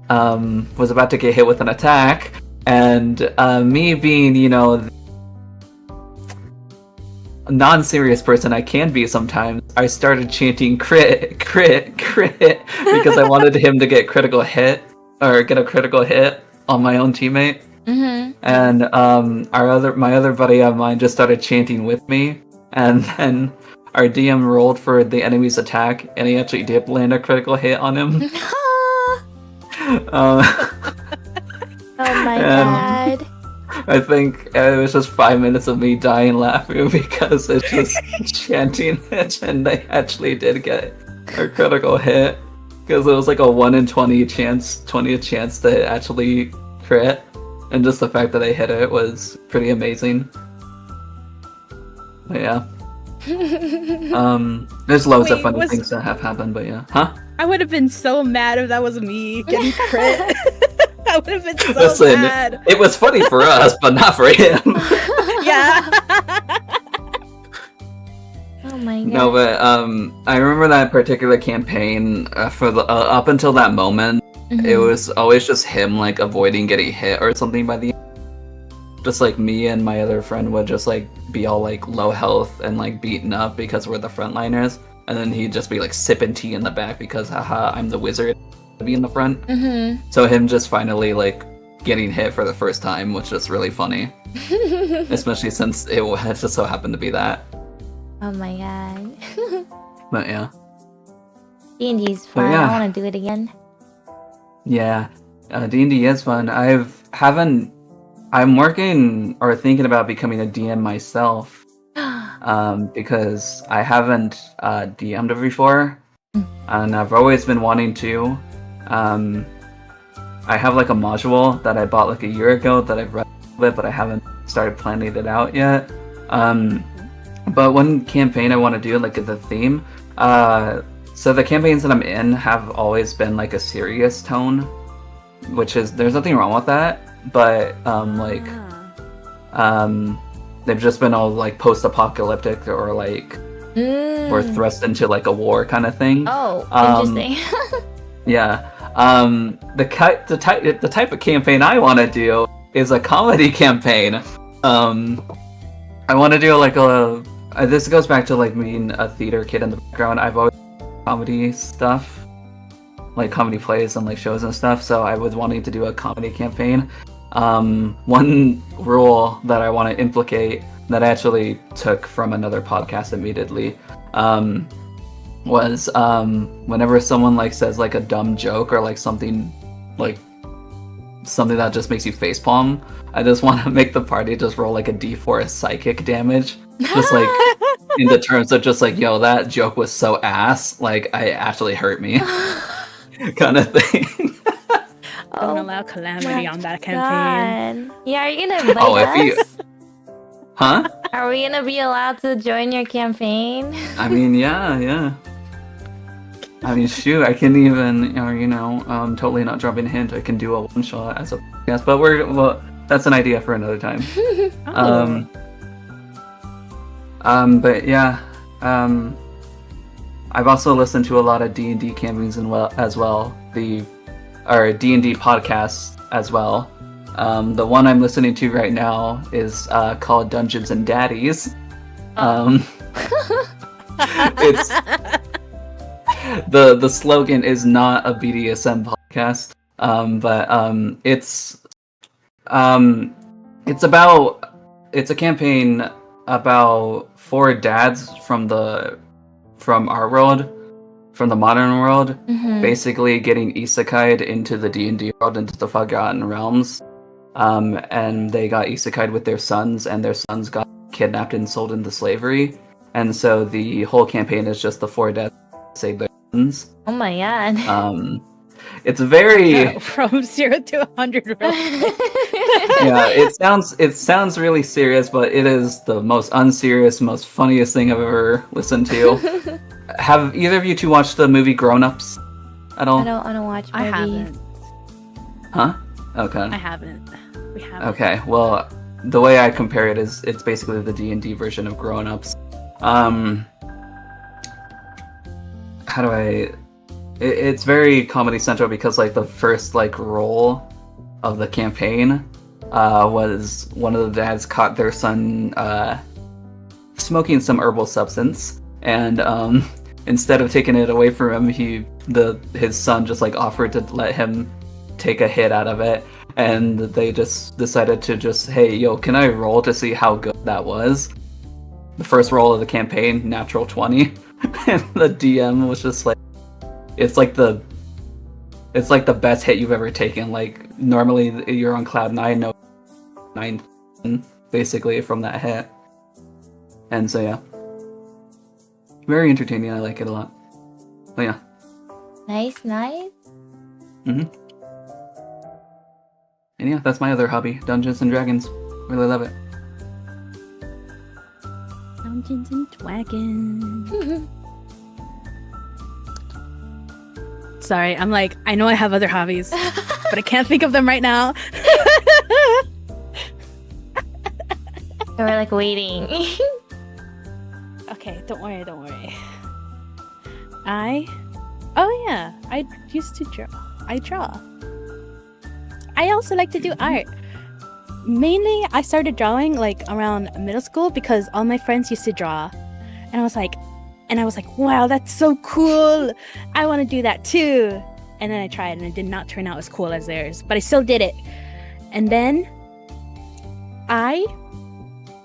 S2: was about to get hit with an attack, and me being, you know, a non-serious person I can be sometimes, I started chanting crit, crit, crit, because I wanted him to get critical hit, or get a critical hit on my own teammate.
S1: Mm-hmm.
S2: And my other buddy of mine just started chanting with me, and then our DM rolled for the enemy's attack, and he actually did land a critical hit on him.
S1: Oh my god.
S2: I think it was just 5 minutes of me dying laughing because it's just chanting it, and they actually did get a critical hit because it was like a 1 in 20 chance, 20th chance to actually crit. and just the fact that I hit it was pretty amazing. But yeah. There's loads of funny things that have happened, but yeah. Huh?
S3: I would have been so mad if that was me getting crit. I would have been so mad.
S2: It was funny for us, but not for him.
S3: Yeah.
S1: Oh my god.
S2: No, but I remember that particular campaign for the up until that moment. It was always just him like avoiding getting hit or something by the end. Just like me and my other friend would just like be all like low health and like beaten up because we're the frontliners, and then he'd just be like sipping tea in the back because haha, I'm the wizard to be in the front. So him just finally like getting hit for the first time was just really funny. Especially since it just so happened to be that.
S1: Oh my god.
S2: But yeah.
S1: D&D is fun.
S2: yeah.
S1: I want to do it again.
S2: Yeah, D&D is fun. I'm working or thinking about becoming a DM myself, because I haven't DM'd before, and I've always been wanting to. I have like a module that I bought like a year ago that I've read a little bit, but I haven't started planning it out yet. But one campaign I want to do, like the theme, so the campaigns that I'm in have always been like a serious tone, which is, there's nothing wrong with that, but they've just been all like post-apocalyptic or like we're thrust into like a war kind of thing.
S1: Oh, interesting.
S2: Yeah. The type of campaign I want to do is a comedy campaign. I want to do like this goes back to like being a theater kid in the background. I've always done comedy stuff, like comedy plays and like shows and stuff, so I was wanting to do a comedy campaign. One rule that I want to implicate that I actually took from another podcast immediately was whenever someone like says like a dumb joke or like something that just makes you facepalm, I just want to make the party just roll like a d4 psychic damage, just like in the terms of just like, yo, that joke was so ass, like I actually hurt me. Kind of thing.
S3: Don't allow calamity on that campaign.
S1: God. Yeah, are you gonna invite us?
S2: Huh?
S1: Are we gonna be allowed to join your campaign?
S2: I mean, yeah. I mean, shoot, I can even, totally not dropping a hint, I can do a one shot as a podcast, but that's an idea for another time. But yeah, I've also listened to a lot of D&D campaigns as well, or D&D podcasts as well. The one I'm listening to right now is called Dungeons and Daddies. It's the slogan is not a BDSM podcast, but it's a campaign about 4 dads from our world, from the modern world, basically getting isekai'd into the D&D world, into the Forgotten Realms, and they got isekai'd with their sons, and their sons got kidnapped and sold into slavery, and so the whole campaign is just the 4 dads save their sons.
S1: Oh my god.
S2: It's very
S3: from 0 to 100 really.
S2: Yeah, it sounds really serious, but it is the most unserious, most funniest thing I've ever listened to. Have either of you two watched the movie Grown Ups at all?
S1: I don't watch movies.
S3: I haven't.
S2: Huh? Okay.
S3: I haven't. We haven't.
S2: Okay, well, the way I compare it is it's basically the D&D version of Grown Ups. It's very Comedy Central because like the first like role of the campaign was one of the dads caught their son smoking some herbal substance, and instead of taking it away from him, his son just like offered to let him take a hit out of it, and they just decided to just, hey, yo, can I roll to see how good that was? The first roll of the campaign, natural 20, and the DM was just like, it's like the best hit you've ever taken. Like normally you're on cloud 9, basically from that hit, and so yeah, very entertaining. I like it a lot. But yeah.
S1: Nice.
S2: Mhm. And yeah, that's my other hobby, Dungeons and Dragons. Really love it.
S3: Dungeons and Dragons. Sorry, I'm like, I know I have other hobbies, but I can't think of them right now.
S1: We're like waiting.
S3: Okay, don't worry. I used to draw. I draw. I also like to do art. Mainly, I started drawing like around middle school because all my friends used to draw. And I was like, wow, that's so cool. I want to do that too. And then I tried and it did not turn out as cool as theirs, but I still did it. And then I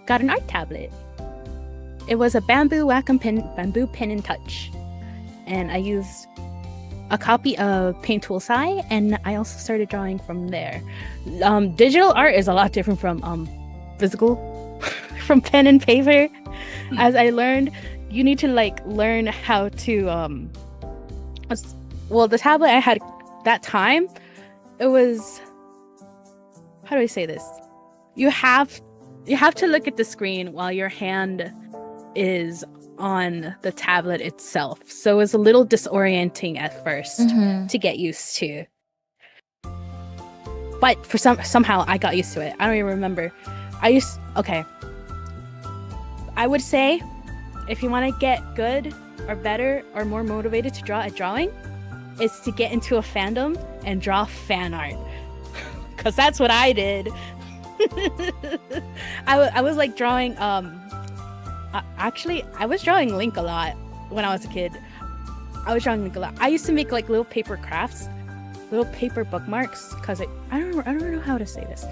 S3: got an art tablet. It was a bamboo pen and touch. And I used a copy of Paint Tool Sai, and I also started drawing from there. Digital art is a lot different from physical, from pen and paper. As I learned, you need to like learn how to the tablet I had that time, it was, how do I say this? You have to look at the screen while your hand is on the tablet itself. So it was a little disorienting at first to get used to. But for somehow I got used to it. I don't even remember. I would say if you want to get good or better or more motivated to draw at drawing, is to get into a fandom and draw fan art. Because that's what I did. I was like drawing actually I was drawing Link a lot when I was a kid. I used to make like little paper crafts, little paper bookmarks, because I don't know how to say this.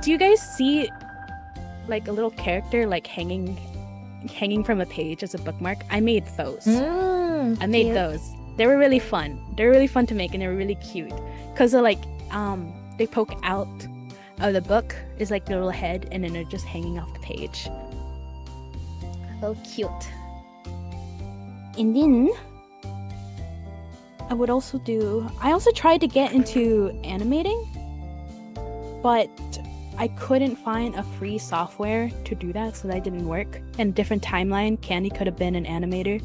S3: Do you guys see like a little character like hanging from a page as a bookmark? I made those. I made
S1: cute.
S3: those. They were really fun. They were really fun to make, and they were really cute because they're like they poke out of the book is like the little head, and then they're just hanging off the page. So cute. And then I also tried to get into animating, but I couldn't find a free software to do that, so that didn't work. And a different timeline, Candy could have been an animator.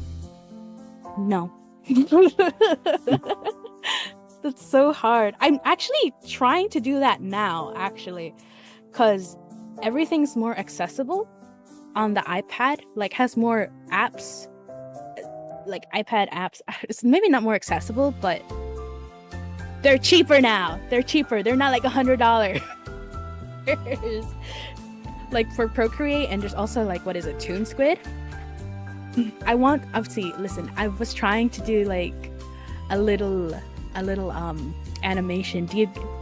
S3: No. That's so hard. I'm actually trying to do that now, actually, because everything's more accessible on the iPad, like has more apps, like iPad apps. It's maybe not more accessible, but they're cheaper now. They're not like $100. Like for Procreate, and there's also like, what is it, Toon Squid? I was trying to do like a little animation.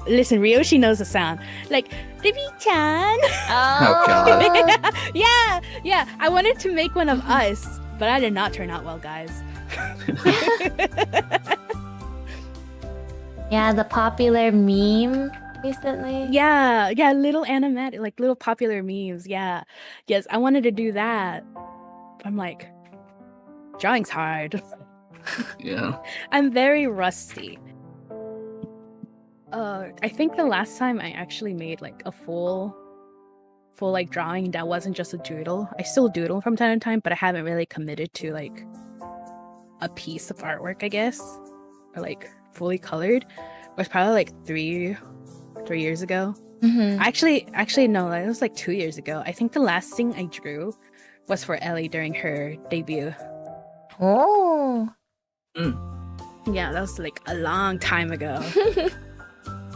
S3: Listen, Ryoshi knows the sound. Like, Ribi-chan.
S2: Oh, God.
S3: Yeah. I wanted to make one of us, but that did not turn out well, guys.
S1: Yeah, the popular meme recently.
S3: Yeah, little animatic, like little popular memes. Yeah. Yes, I wanted to do that. I'm like, drawing's hard.
S2: Yeah.
S3: I'm very rusty. I think the last time I actually made like a full like drawing that wasn't just a doodle. I still doodle from time to time, but I haven't really committed to like a piece of artwork, I guess, or like fully colored. It was probably like three years ago. Actually no, it was like 2 years ago. I think the last thing I drew was for Ellie during her debut.
S1: Oh.
S3: Yeah, that was like a long time ago.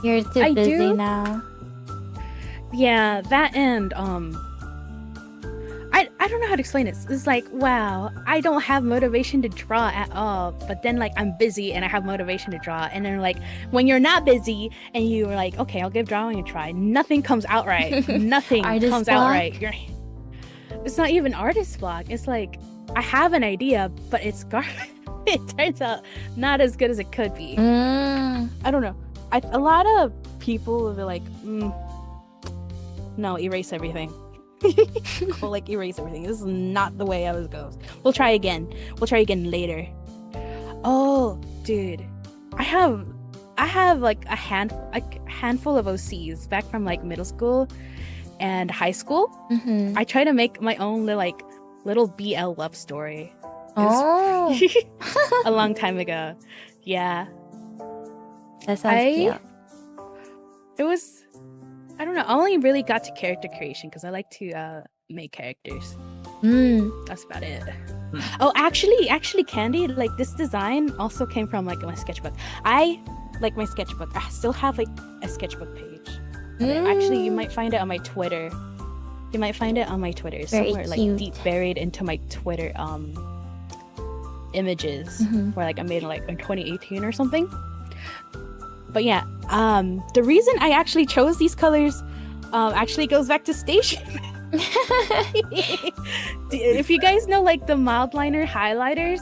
S1: You're too busy now.
S3: Yeah, that and I don't know how to explain it. It's like, wow, I don't have motivation to draw at all, but then like I'm busy and I have motivation to draw, and then like when you're not busy and you're like, okay, I'll give drawing a try, nothing comes out right. Nothing comes out right. It's not even artist block. It's like I have an idea, but it's garbage. It turns out not as good as it could be. I don't know. A lot of people will be like, no, erase everything. We'll like erase everything. This is not the way I was goes. We'll try again later. Oh, dude, I I have like a handful of OCs back from like middle school and high school.
S1: Mm-hmm.
S3: I try to make my own little BL love story.
S1: Oh,
S3: A long time ago. Yeah.
S1: that sounds cute.
S3: It was, I don't know. I only really got to character creation because I like to make characters. That's about it. Oh, actually, Candy, like this design also came from like my sketchbook. I like my sketchbook. I still have like a sketchbook page. Actually, you might find it on my Twitter.
S1: Very
S3: Somewhere like
S1: cute.
S3: deep buried into my Twitter images where like I made it like in 2018 or something. But yeah, the reason I actually chose these colors actually goes back to Station. If you guys know like the mild liner highlighters,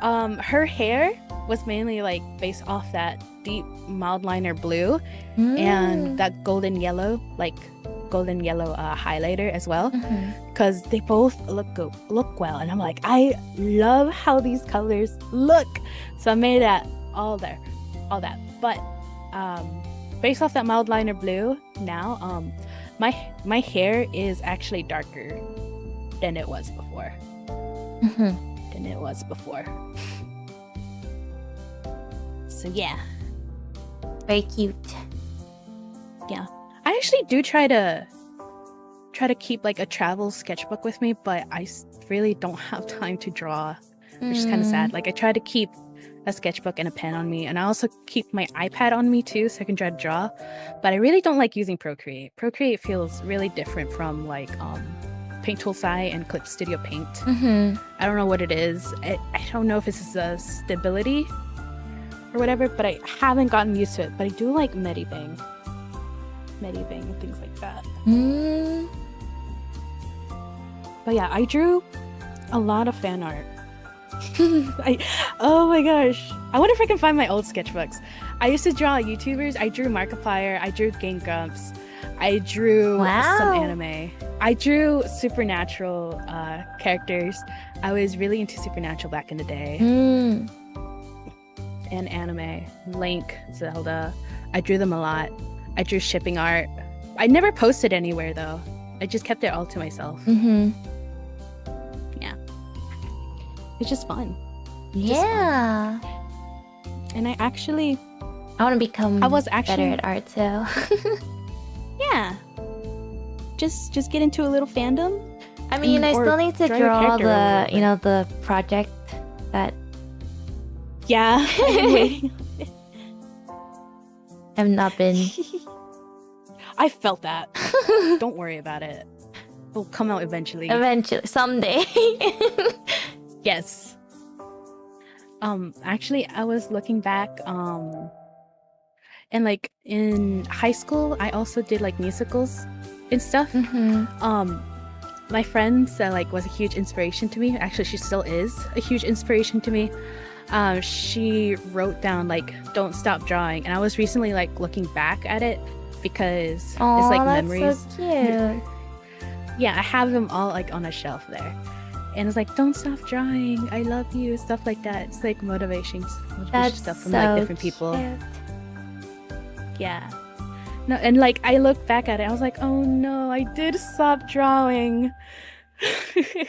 S3: her hair was mainly like based off that deep mild liner blue and that golden yellow highlighter as well, because they both look well, and I'm like, I love how these colors look, so I made all that. But based off that mild liner blue, now my hair is actually darker than it was before. So yeah,
S1: Very cute.
S3: yeah. I actually do try to keep like a travel sketchbook with me, but I really don't have time to draw, which is kind of sad. Like I try to keep a sketchbook and a pen on me, and I also keep my iPad on me too, so I can try to draw. But I really don't like using Procreate. Procreate feels really different from like Paint Tool Sai and Clip Studio Paint. I don't know what it is. I don't know if it's a stability or whatever, but I haven't gotten used to it. But I do like Medibang and things like that. But yeah, I drew a lot of fan art. Oh my gosh, I wonder if I can find my old sketchbooks. I used to draw YouTubers. I drew Markiplier, I drew Game Grumps, I drew some anime, I drew Supernatural characters. I was really into Supernatural back in the day. And anime, Link, Zelda, I drew them a lot. I drew shipping art. I never posted anywhere though. I just kept it all to myself. Yeah. It's just fun.
S1: Yeah.
S3: And I want
S1: to become better at art too.
S3: Yeah. Just get into a little fandom.
S1: I mean, I still need to
S3: draw your
S1: draw
S3: character
S1: the project that
S3: Yeah. I've been waiting.
S1: I've not been.
S3: I felt that. Don't worry about it. It'll come out eventually.
S1: Eventually, someday.
S3: Yes. Actually, I was looking back, and like in high school, I also did like musicals and stuff. My friend like was a huge inspiration to me. Actually, she still is a huge inspiration to me. She wrote down like "Don't stop drawing," and I was recently like looking back at it because it's like memories.
S1: So cute.
S3: Yeah, I have them all like on a shelf there. And it's like, don't stop drawing, I love you, stuff like that. It's like motivation stuff from like different people.
S1: Cute.
S3: Yeah. No, and like I look back at it, I was like, oh no, I did stop drawing.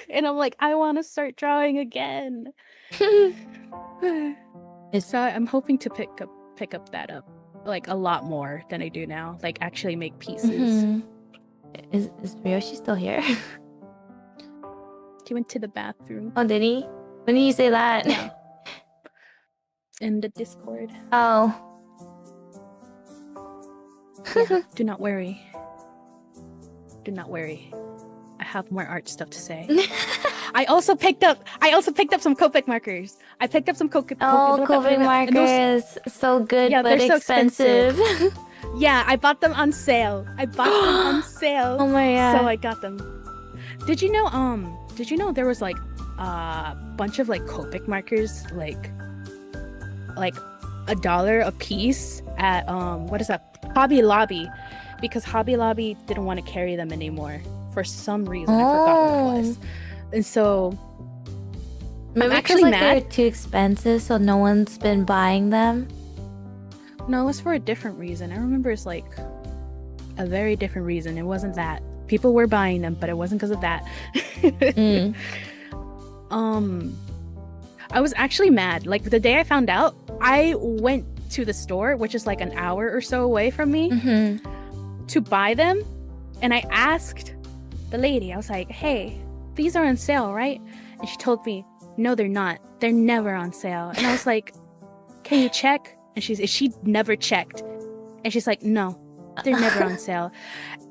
S3: And I'm like, I want to start drawing again. So I'm hoping to pick that up like a lot more than I do now. Like actually make pieces.
S1: Is Ryoshi still here?
S3: He went to the bathroom.
S1: Oh, did he? When did you say that?
S3: Yeah. In the Discord.
S1: Oh.
S3: Yeah, do not worry. Do not worry. I have more art stuff to say. I also picked up some Copic markers. I picked up some Copic
S1: markers. So good,
S3: yeah,
S1: but
S3: they're so
S1: expensive.
S3: Yeah, I bought them on sale.
S1: Oh my god.
S3: So I got them. Did you know there was like a bunch of like Copic markers like $1 a piece at what is that, Hobby Lobby, because Hobby Lobby didn't want to carry them anymore for some reason. I forgot what it was. And so
S1: maybe
S3: I'm actually
S1: like
S3: mad.
S1: they're too expensive, so no one's been buying them.
S3: No, it was for a different reason. I remember it's like a very different reason. It wasn't that. People were buying them, but it wasn't because of that.
S1: Mm.
S3: I was actually mad. Like the day I found out, I went to the store, which is like an hour or so away from me, to buy them. And I asked the lady, I was like, hey, these are on sale, right? And she told me, no, they're not. They're never on sale. And I was like, can you check? And she never checked. And she's like, no, they're never on sale.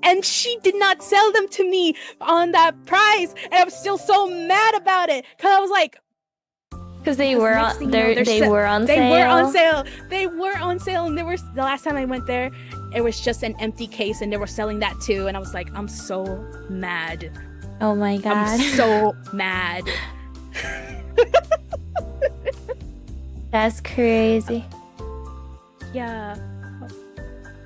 S3: And she did not sell them to me on that price. And I was still so mad about it. Because I was like,
S1: Because they were on sale.
S3: They were on sale. They were on sale. And the last time I went there, it was just an empty case and they were selling that too. And I was like, I'm so mad.
S1: Oh my god.
S3: I'm so mad.
S1: That's crazy.
S3: Yeah.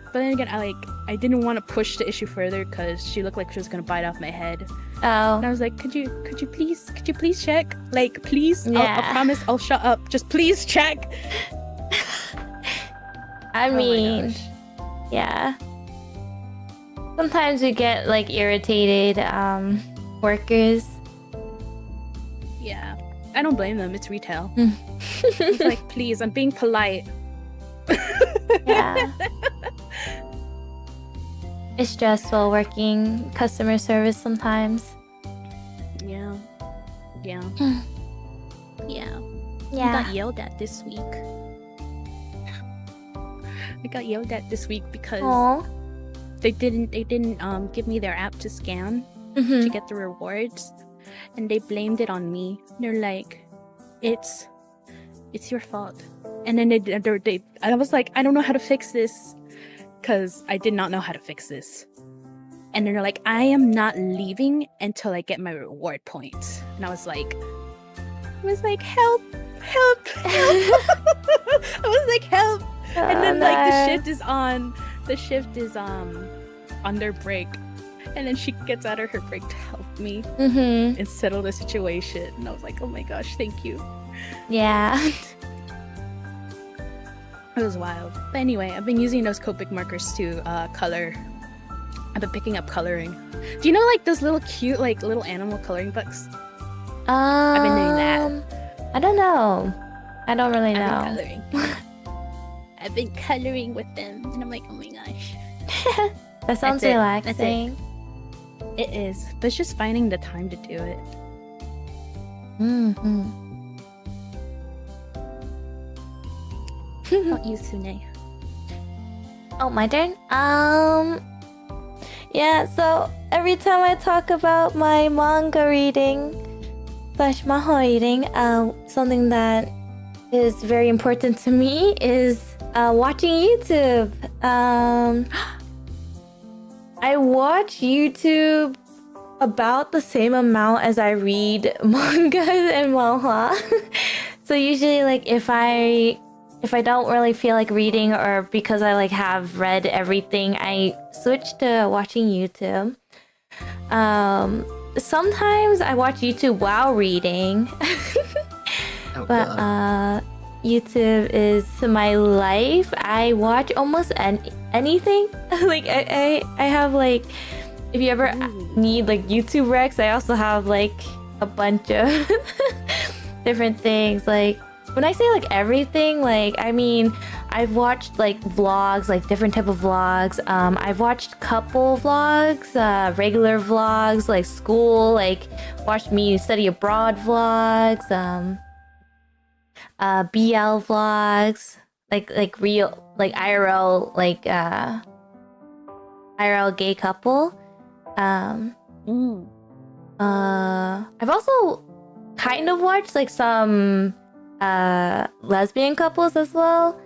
S3: But then again, I didn't want to push the issue further because she looked like she was gonna bite off my head.
S1: Oh.
S3: And I was like, could you please check? Like, please?
S1: Yeah.
S3: I'll promise I'll shut up. Just please check.
S1: I
S3: Oh my
S1: mean,
S3: gosh.
S1: yeah. Sometimes we get like irritated workers.
S3: Yeah. I don't blame them. It's retail. It's like, please, I'm being polite.
S1: Yeah. It's stressful working customer service sometimes.
S3: Yeah. Yeah. Yeah. I
S1: Yeah.
S3: got yelled at this week. I got yelled at this week because
S1: Aw.
S3: they didn't give me their app to scan to
S1: Mhm.
S3: get the rewards, and they blamed it on me. They're like, it's your fault. And then I was like, I don't know how to fix this because I did not know how to fix this. And then they're like, I am not leaving until I get my reward points. And I was like, help, help, help. I was like, help. And then like the shift is on their break. And then she gets out of her break to help me
S1: Mhm.
S3: and settle the situation. And I was like, oh my gosh, thank you.
S1: Yeah.
S3: It was wild. But anyway, I've been using those Copic markers to color. I've been picking up coloring. Do you know like those little cute like little animal coloring books?
S1: I've
S3: been doing that.
S1: I don't know. I don't really know.
S3: I've been coloring. I've been coloring with them, and I'm like, oh my gosh,
S1: That sounds
S3: That's it.
S1: relaxing.
S3: it is. But it's just finding the time to do it.
S1: Mm-hmm.
S3: Not you, Sune.
S1: Oh, my turn? Yeah, so every time I talk about my manga reading / manhwa reading, something that is very important to me is watching YouTube. I watch YouTube about the same amount as I read manga and manhwa. So usually, like, if I don't really feel like reading, or because I like have read everything, I switch to watching YouTube. Sometimes I watch YouTube while reading.
S2: Oh,
S1: But
S2: God.
S1: YouTube is my life. I watch almost anything. Like I have like, if you ever need like YouTube recs, I also have like a bunch of different things. Like when I say like everything, like I mean I've watched like vlogs, like different type of vlogs. I've watched couple vlogs, regular vlogs, like school, like watched me study abroad vlogs, BL vlogs, like real, like IRL, like IRL gay couple. I've also kind of watched like some lesbian couples as well.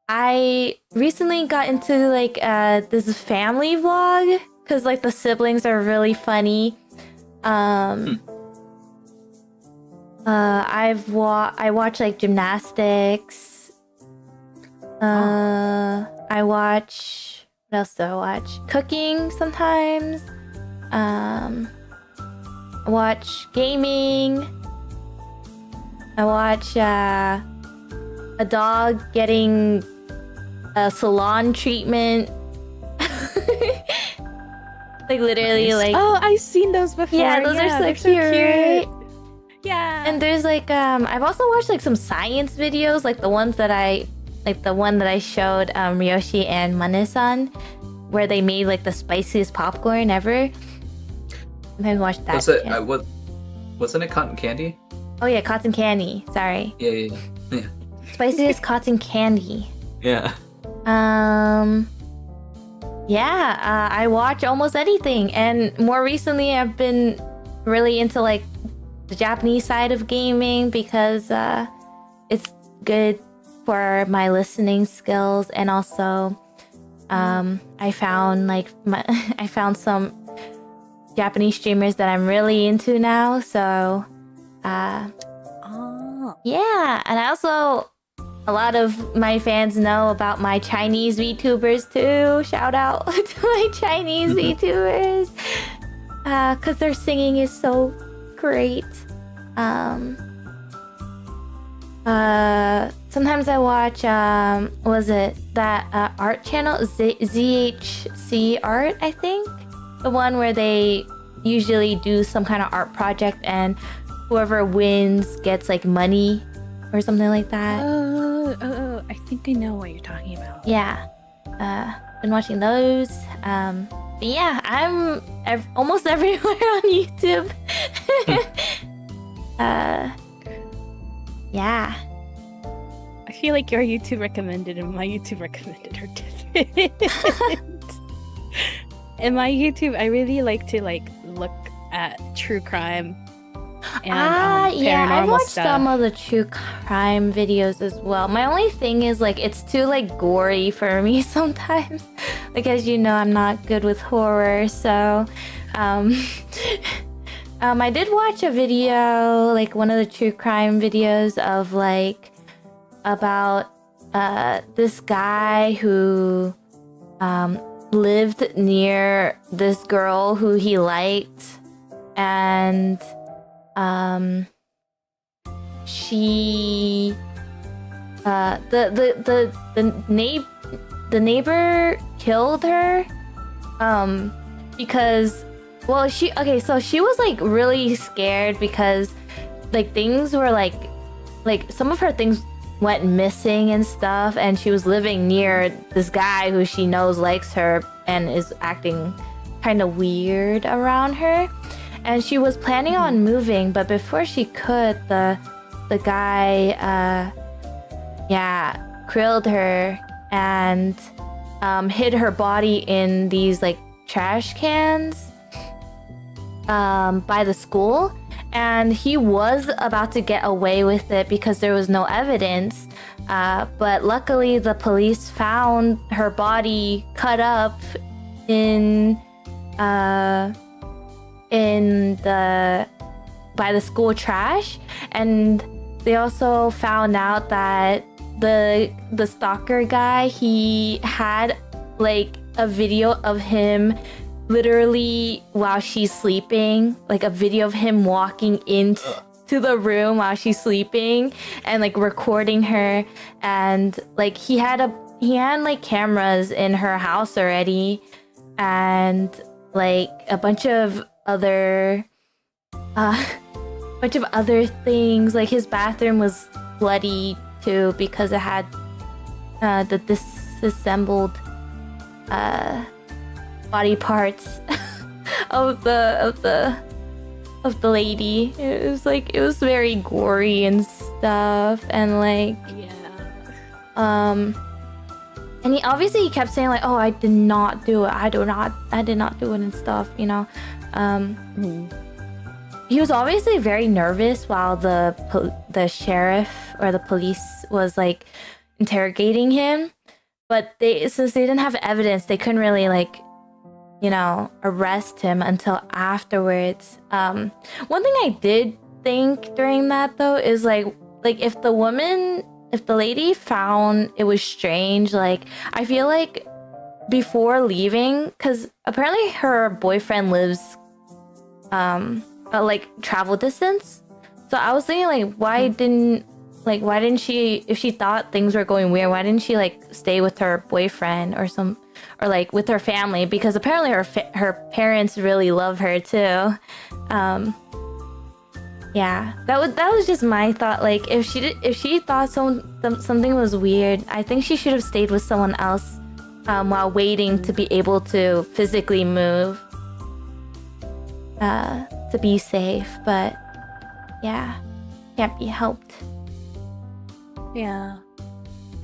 S1: I recently got into like this family vlog because like the siblings are really funny. I watch like gymnastics. I watch, what else do I watch? Cooking sometimes. I watch gaming. I watch a dog getting a salon treatment. Like literally, like
S3: I've seen those before.
S1: yeah, those are so cute, right?
S3: Yeah.
S1: And there's like I've also watched like some science videos, like the one that I showed Ryoshi and Mane-san, where they made like the spiciest popcorn ever. And I watched that.
S2: Wasn't it cotton candy?
S1: Oh yeah, cotton candy. Sorry.
S2: Yeah.
S1: Spiciest cotton candy.
S2: Yeah.
S1: I watch almost anything, and more recently I've been really into like the Japanese side of gaming because it's good for my listening skills, and also I found some Japanese streamers that I'm really into now, so yeah, and I also, a lot of my fans know about my Chinese VTubers too. Shout out to my Chinese VTubers. Because their singing is so great. Sometimes I watch, was it that art channel? ZHC Art, I think? The one where they usually do some kind of art project and whoever wins gets like money or something like that.
S3: Oh, I think I know what you're talking about.
S1: Yeah. Been watching those. But yeah, I'm almost everywhere on YouTube. Yeah.
S3: I feel like your YouTube recommended and my YouTube recommended are different. In my YouTube, I really like to look at true crime and
S1: yeah, I've
S3: paranormal
S1: watched
S3: stuff.
S1: some of the true crime videos as well. My only thing is like it's too like gory for me sometimes. Like, as you know, I'm not good with horror, so I did watch a video, like one of the true crime videos of like about this guy who lived near this girl who he liked, and she the neighbor killed her because she was like really scared because like things were like some of her things went missing and stuff, and she was living near this guy who she knows likes her and is acting kind of weird around her. And she was planning on moving, but before she could, the guy, killed her and hid her body in these like trash cans by the school. And he was about to get away with it because there was no evidence. But luckily, the police found her body cut up by the school trash, and they also found out that the stalker guy, he had like a video of him literally while she's sleeping, like a video of him walking into the room while she's sleeping and like recording her, and like he had like cameras in her house already, and like a bunch of other things. Like his bathroom was bloody too because it had the disassembled body parts of the lady. It was very gory and stuff, and like and he kept saying like, oh, I did not do it, I did not do it and stuff, you know. He was obviously very nervous while the sheriff or the police was like interrogating him, but since they didn't have evidence, they couldn't really like, you know, arrest him until afterwards. One thing I did think during that though is like if the lady found it was strange, like I feel like before leaving, because apparently her boyfriend lives like travel distance, so I was thinking like why didn't Like, why didn't she, if she thought things were going weird, why didn't she like stay with her boyfriend or like with her family? Because apparently her parents really love her too. Yeah, that was just my thought. Like, if she thought something was weird, I think she should have stayed with someone else while waiting to be able to physically move to be safe. But yeah, can't be helped.
S3: Yeah.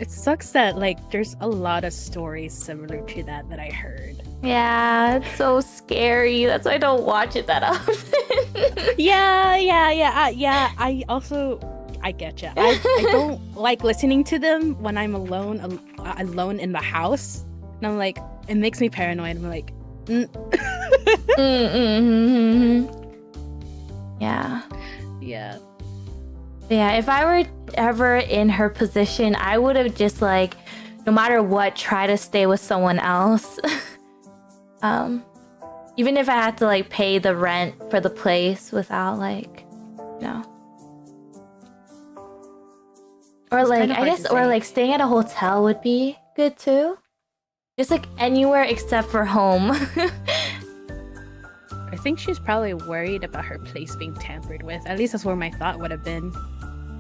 S3: It sucks that like there's a lot of stories similar to that I heard.
S1: Yeah, it's so scary. That's why I don't watch it that often.
S3: Yeah. I get you. I don't like listening to them when I'm alone in the house, and I'm like, it makes me paranoid. I'm like,
S1: Yeah.
S3: Yeah.
S1: Yeah, if I were ever in her position, I would have just like, no matter what, try to stay with someone else. Even if I had to like pay the rent for the place without like, or
S3: It's
S1: like,
S3: kinda
S1: I
S3: hard
S1: guess,
S3: to
S1: or
S3: say.
S1: like staying at a hotel would be good too. Just like anywhere except for home.
S3: I think she's probably worried about her place being tampered with. At least that's where my thought would have been.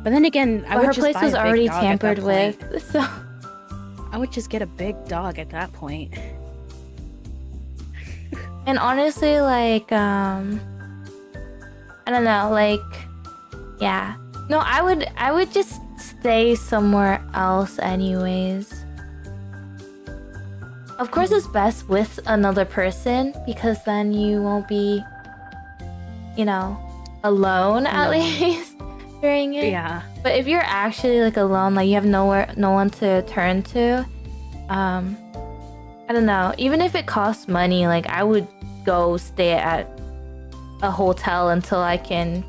S3: But then again, I
S1: But
S3: would
S1: her
S3: just
S1: place
S3: buy
S1: was
S3: a big
S1: already
S3: dog at
S1: tampered
S3: that
S1: with,
S3: point.
S1: so
S3: I would just get a big dog at that point.
S1: and honestly, like, I don't know, like, yeah. No, I would just stay somewhere else anyways. Of course, it's best with another person because then you won't be, alone at
S3: Alone.
S1: least during it.
S3: Yeah.
S1: But if you're actually like alone, like you have no one to turn to, I don't know. Even if it costs money, like I would go stay at a hotel until I can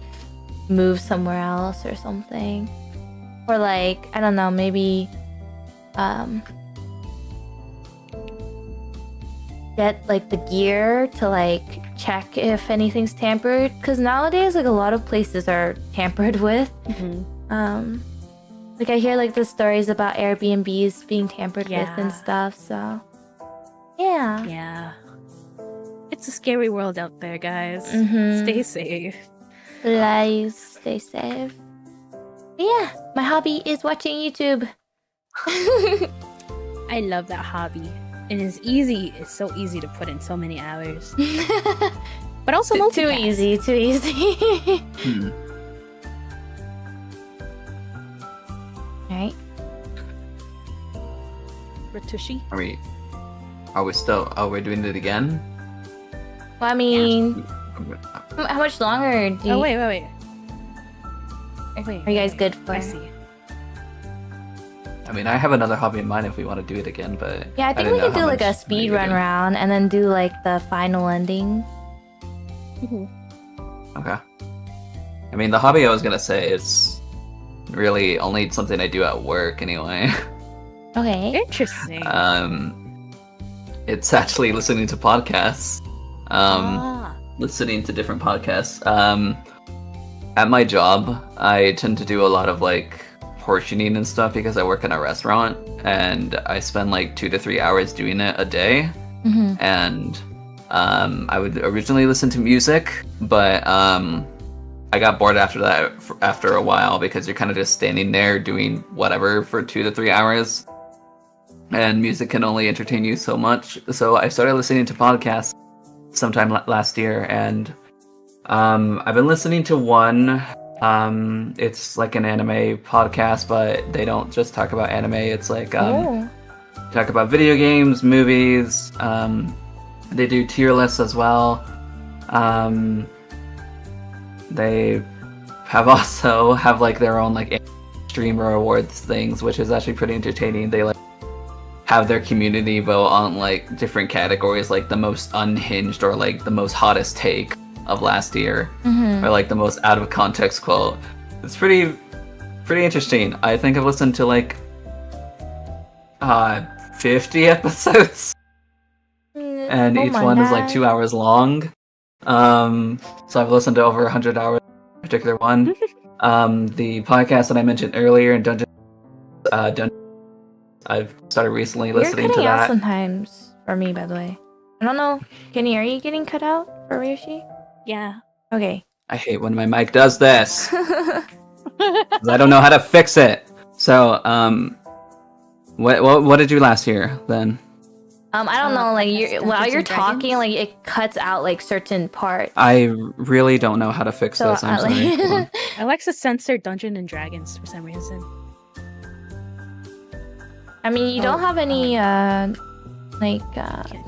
S1: move somewhere else or something. Or like, I don't know, maybe get like the gear to like check if anything's tampered, because nowadays like a lot of places are tampered with. Like I hear like the stories about Airbnbs being tampered with and stuff, so yeah.
S3: Yeah. It's a scary world out there, guys.
S1: Mhm.
S3: Stay safe.
S1: Please stay safe. But yeah, my hobby is watching YouTube.
S3: I love that hobby. And it's easy. It's so easy to put in so many hours. But also
S1: Too
S3: multitask.
S1: easy, too easy. Alright.
S3: Ratushi?
S2: Are we doing it again?
S1: Well, I mean, how much longer do you...
S3: Oh, wait.
S1: Are you guys good for
S3: I
S1: it?
S3: see.
S2: I mean, I have another hobby in mind if we want to do it again, but
S1: Yeah, I think
S2: didn't
S1: we
S2: know
S1: could
S2: how
S1: do like a
S2: much
S1: speed
S2: we
S1: run
S2: could do.
S1: round and then do like the final ending.
S2: Okay. I mean, the hobby I was gonna say is really only something I do at work anyway.
S1: Okay.
S3: Interesting.
S2: It's actually listening to podcasts.
S3: Ah.
S2: Listening to different podcasts. At my job, I tend to do a lot of like portioning and stuff because I work in a restaurant, and I spend like 2 to 3 hours doing it a day.
S1: Mm-hmm.
S2: And I would originally listen to music, but I got bored after that after a while because you're kind of just standing there doing whatever for 2 to 3 hours, and music can only entertain you so much. So I started listening to podcasts sometime last year, and I've been listening to one. It's like an anime podcast, but they don't just talk about anime. It's like talk about video games, movies. They do tier lists as well. They also have like their own like streamer awards things, which is actually pretty entertaining. They like have their community vote on like different categories, like the most unhinged or like the most hottest take of last year, or like the most out of context quote. It's pretty interesting. I think I've listened to like 50 episodes, and each one is like 2 hours long. So I've listened to over 100 hours of a particular one. The podcast that I mentioned earlier, Dungeon. I've started recently
S1: You're
S2: listening to
S1: cutting out
S2: that.
S1: sometimes for me, by the way. I don't know. Kenny, are you getting cut out for Ryoshi?
S3: Yeah.
S1: Okay.
S2: I hate when my mic does this. 'Cause I don't know how to fix it. So, what did you last hear then?
S1: I don't know. Like
S3: Dungeons
S1: while
S3: and
S1: you're talking,
S3: Dragons?
S1: like it cuts out like certain parts.
S2: I really don't know how to fix
S1: So
S2: this. I'm sorry. Hold on.
S3: Alexa censored Dungeons and Dragons for some reason.
S1: I mean, you don't have any
S3: Can't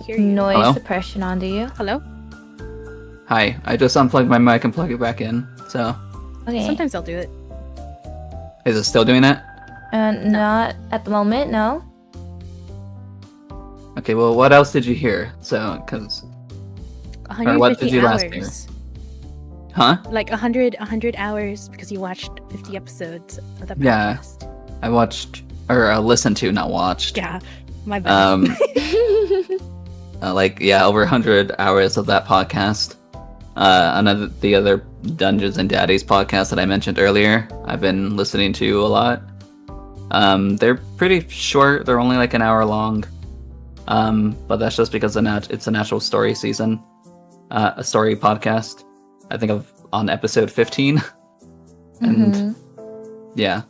S3: hear you.
S1: noise
S2: Hello?
S1: suppression on, do you?
S3: Hello?
S2: Hi, I just unplugged my mic and plugged it back in. So,
S1: Okay.
S3: Sometimes I'll do it.
S2: is it still doing that?
S1: Not at the moment. No.
S2: Okay, well, what else did you hear? So, because
S3: 150
S2: what did you
S3: hours.
S2: last hear? Huh?
S3: Like 100 hours because you watched 50 episodes of the podcast.
S2: Yeah. I watched or listened to, not watched.
S3: Yeah. My bad.
S2: Over 100 hours of that podcast. The other Dungeons and Daddies podcast that I mentioned earlier, I've been listening to a lot. They're pretty short. They're only like an hour long. But that's just because it's a natural story season, a story podcast. I think of on episode 15, and yeah.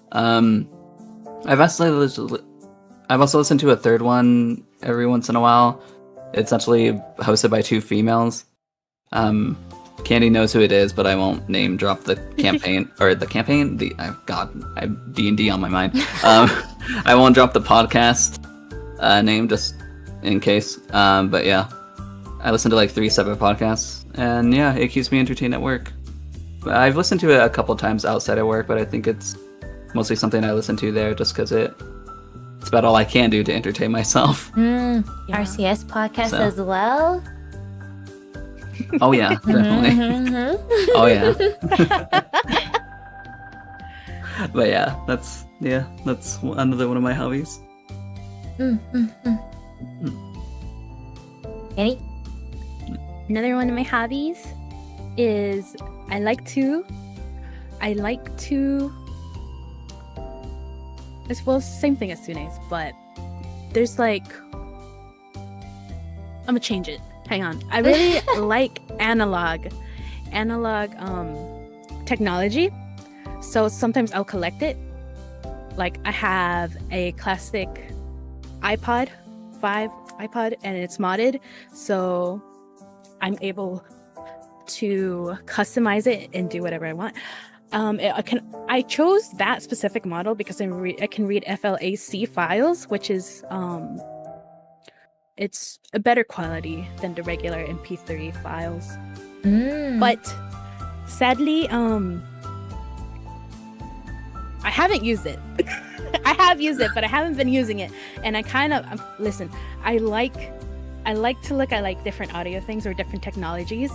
S2: I've also listened to a third one every once in a while. It's actually hosted by two females. Candy knows who it is, but I won't name drop the campaign or the campaign. I have D&D on my mind. I won't drop the podcast name just in case. But yeah, I listen to like 3 separate podcasts, and yeah, it keeps me entertained at work. I've listened to it a couple times outside of work, but I think it's mostly something I listen to there just because it's about all I can do to entertain myself.
S3: Yeah.
S1: RCS podcast
S2: So.
S1: as well.
S2: Oh yeah, definitely.
S1: Mhm.
S2: Oh yeah. But yeah, that's another one of my hobbies.
S1: Kenny?
S3: Another one of my hobbies is I like to it's well same thing as Sune's, but there's like I'm gonna change it. Hang on. I really like analog technology. So sometimes I'll collect it. Like I have a classic iPod 5 iPod and it's modded, so I'm able to customize it and do whatever I want. I chose that specific model because I can read FLAC files, which is it's a better quality than the regular MP3 files. But sadly, I haven't used it. I have used it, but I haven't been using it. And I kind of listen. I like to look at like different audio things or different technologies.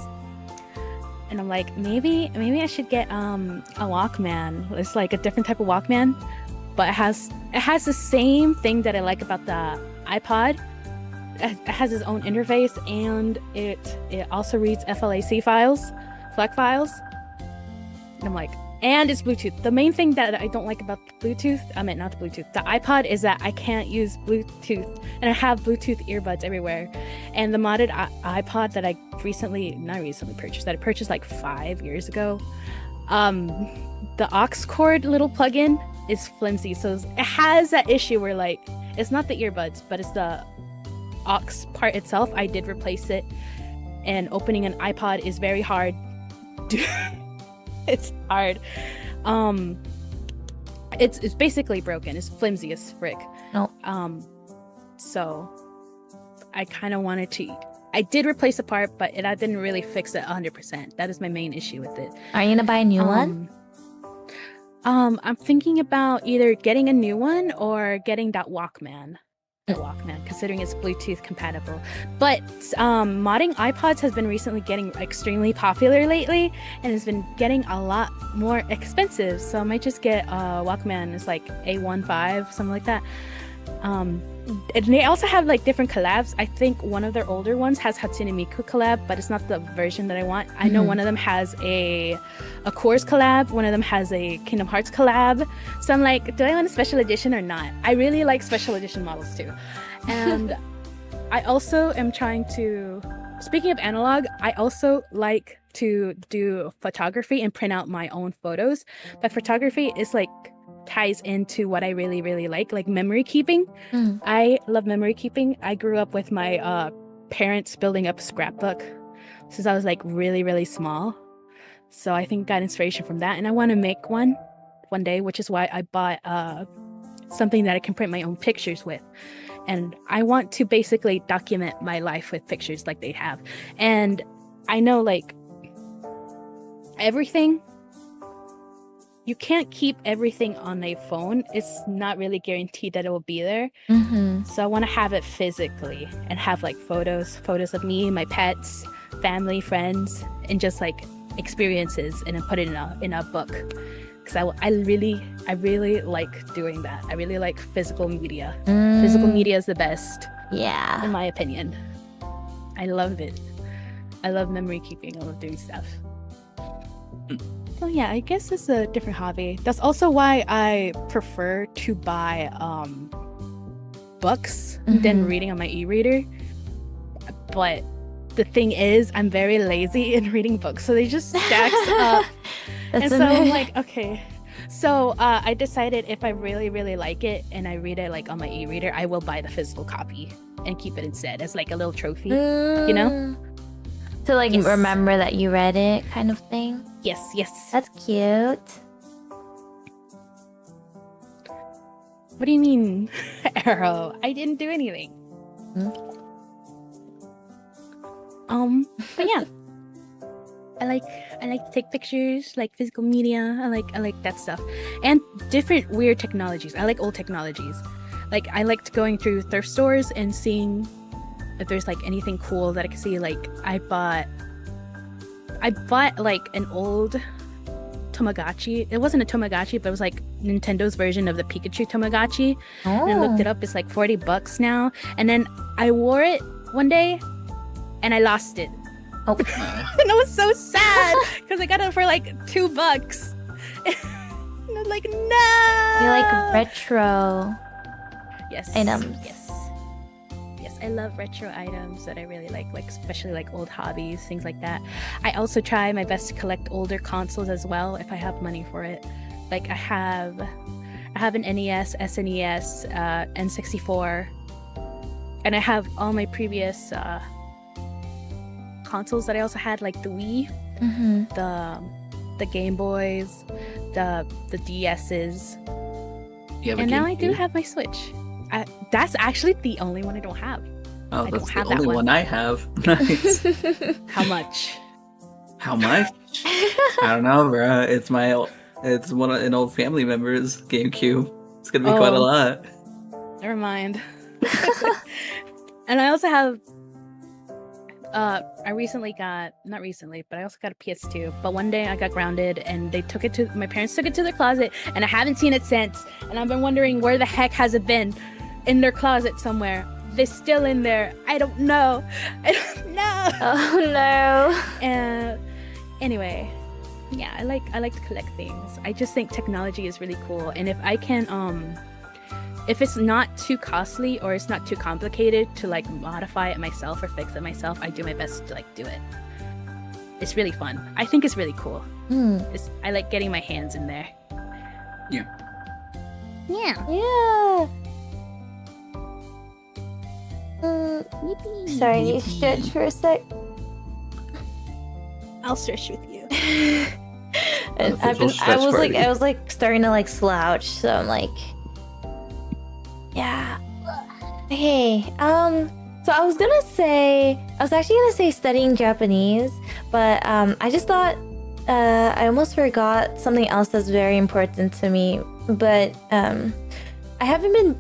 S3: And I'm like, maybe I should get a Walkman. It's like a different type of Walkman, but it has the same thing that I like about the iPod. It has its own interface, and it also reads FLAC files, FLAC files. And I'm like, and it's Bluetooth. The main thing that I don't like about the iPod is that I can't use Bluetooth, and I have Bluetooth earbuds everywhere. And the modded iPod that I purchased like 5 years ago, the aux cord little plug-in is flimsy, so it has that issue where like it's not the earbuds, but it's the aux part itself. I did replace it, and opening an iPod is very hard. It's hard. It's basically broken. It's flimsy as frick.
S1: No.
S3: So I kind of wanted to. I did replace the part, but I didn't really fix it 100%. That is my main issue with it.
S1: Are you gonna buy a new one?
S3: I'm thinking about either getting a new one or getting that Walkman. Considering it's Bluetooth compatible. But modding iPods has been recently getting extremely popular lately, and has been getting a lot more expensive. So I might just get a Walkman. It's like A15, something like that. And they also have like different collabs. I think one of their older ones has Hatsune Miku collab, but it's not the version that I want. I know one of them has a Course collab. One of them has a Kingdom Hearts collab. So I'm like, do I want a special edition or not? I really like special edition models too. And I also am trying to, speaking of analog, I also like to do photography and print out my own photos. But photography is like ties into what I really, really like memory keeping. I love memory keeping. I grew up with my parents building up a scrapbook since I was like really, really small. So I think got inspiration from that. And I want to make one day, which is why I bought something that I can print my own pictures with. And I want to basically document my life with pictures like they have. And I know like everything, you can't keep everything on a phone. It's not really guaranteed that it will be there. So I want to have it physically and have like photos of me, my pets, family, friends, and just like experiences, and then put it in a book. Because I really like doing that. I really like physical media. Physical media is the best.
S1: Yeah.
S3: In my opinion. I love it. I love memory keeping. I love doing stuff. So yeah, I guess it's a different hobby. That's also why I prefer to buy books than reading on my e-reader. But the thing is, I'm very lazy in reading books, so they just stacks up. And so I'm like, okay. So I decided if I really, really like it and I read it like on my e-reader, I will buy the physical copy and keep it instead as like a little trophy, you know?
S1: To like remember that you read it kind of thing?
S3: Yes.
S1: That's cute.
S3: What do you mean, Arrow? I didn't do anything. But yeah. I like to take pictures, like physical media. I like that stuff. And different weird technologies. I like old technologies. Like I liked going through thrift stores and seeing if there's like anything cool that I could see. Like I bought like an old Tamagotchi. It wasn't a Tamagotchi, but it was like Nintendo's version of the Pikachu Tamagotchi. And I looked it up. It's like $40 now. And then I wore it one day and I lost it.
S1: Oh.
S3: And I was so sad because I got it for like $2. And I'm like, no.
S1: You like retro items.
S3: Yes, I love retro items that I really like especially like old hobbies, things like that. I also try my best to collect older consoles as well if I have money for it. Like I have an NES, SNES, N64, and I have all my previous consoles that I also had, like the Wii, the Game Boys, the DS's, and now I do have my Switch. That's actually the only one I don't have.
S2: Oh, that's the only one I have. Nice.
S3: How much?
S2: I don't know, bro. It's an old family member's GameCube. It's gonna be quite a lot.
S3: Never mind. And I also have I recently got, not recently, but I also got a PS2. But one day I got grounded and my parents took it to their closet and I haven't seen it since. And I've been wondering where the heck has it been? In their closet somewhere. They're still in there. I don't know.
S1: Oh no.
S3: And anyway, yeah, I like to collect things. I just think technology is really cool. And if I can if it's not too costly or it's not too complicated to like modify it myself or fix it myself, I do my best to like do it. It's really fun. I think it's really cool. I like getting my hands in there.
S2: Yeah.
S1: Sorry, you stretch for a sec.
S3: I'll stretch with you.
S1: And I was like starting to like slouch, so I'm like, yeah. Okay. So I was actually gonna say studying Japanese, but I just thought I almost forgot something else that's very important to me. But I haven't been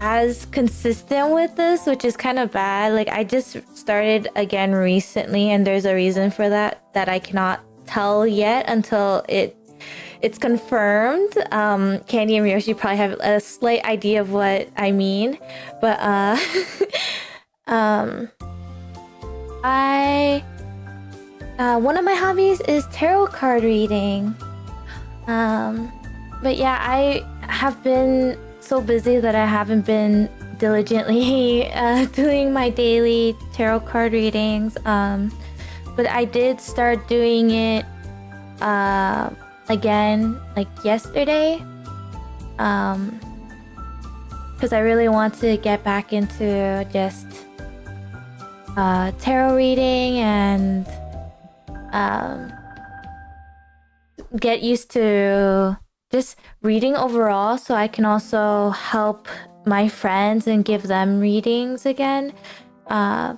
S1: as consistent with this, which is kind of bad. Like I just started again recently, and there's a reason for that I cannot tell yet until it it's confirmed. Candy and Ryoshi probably have a slight idea of what I mean, but one of my hobbies is tarot card reading. But yeah, I have been so busy that I haven't been diligently doing my daily tarot card readings. But I did start doing it again like yesterday. Because I really want to get back into just tarot reading and get used to just reading overall, so I can also help my friends and give them readings again,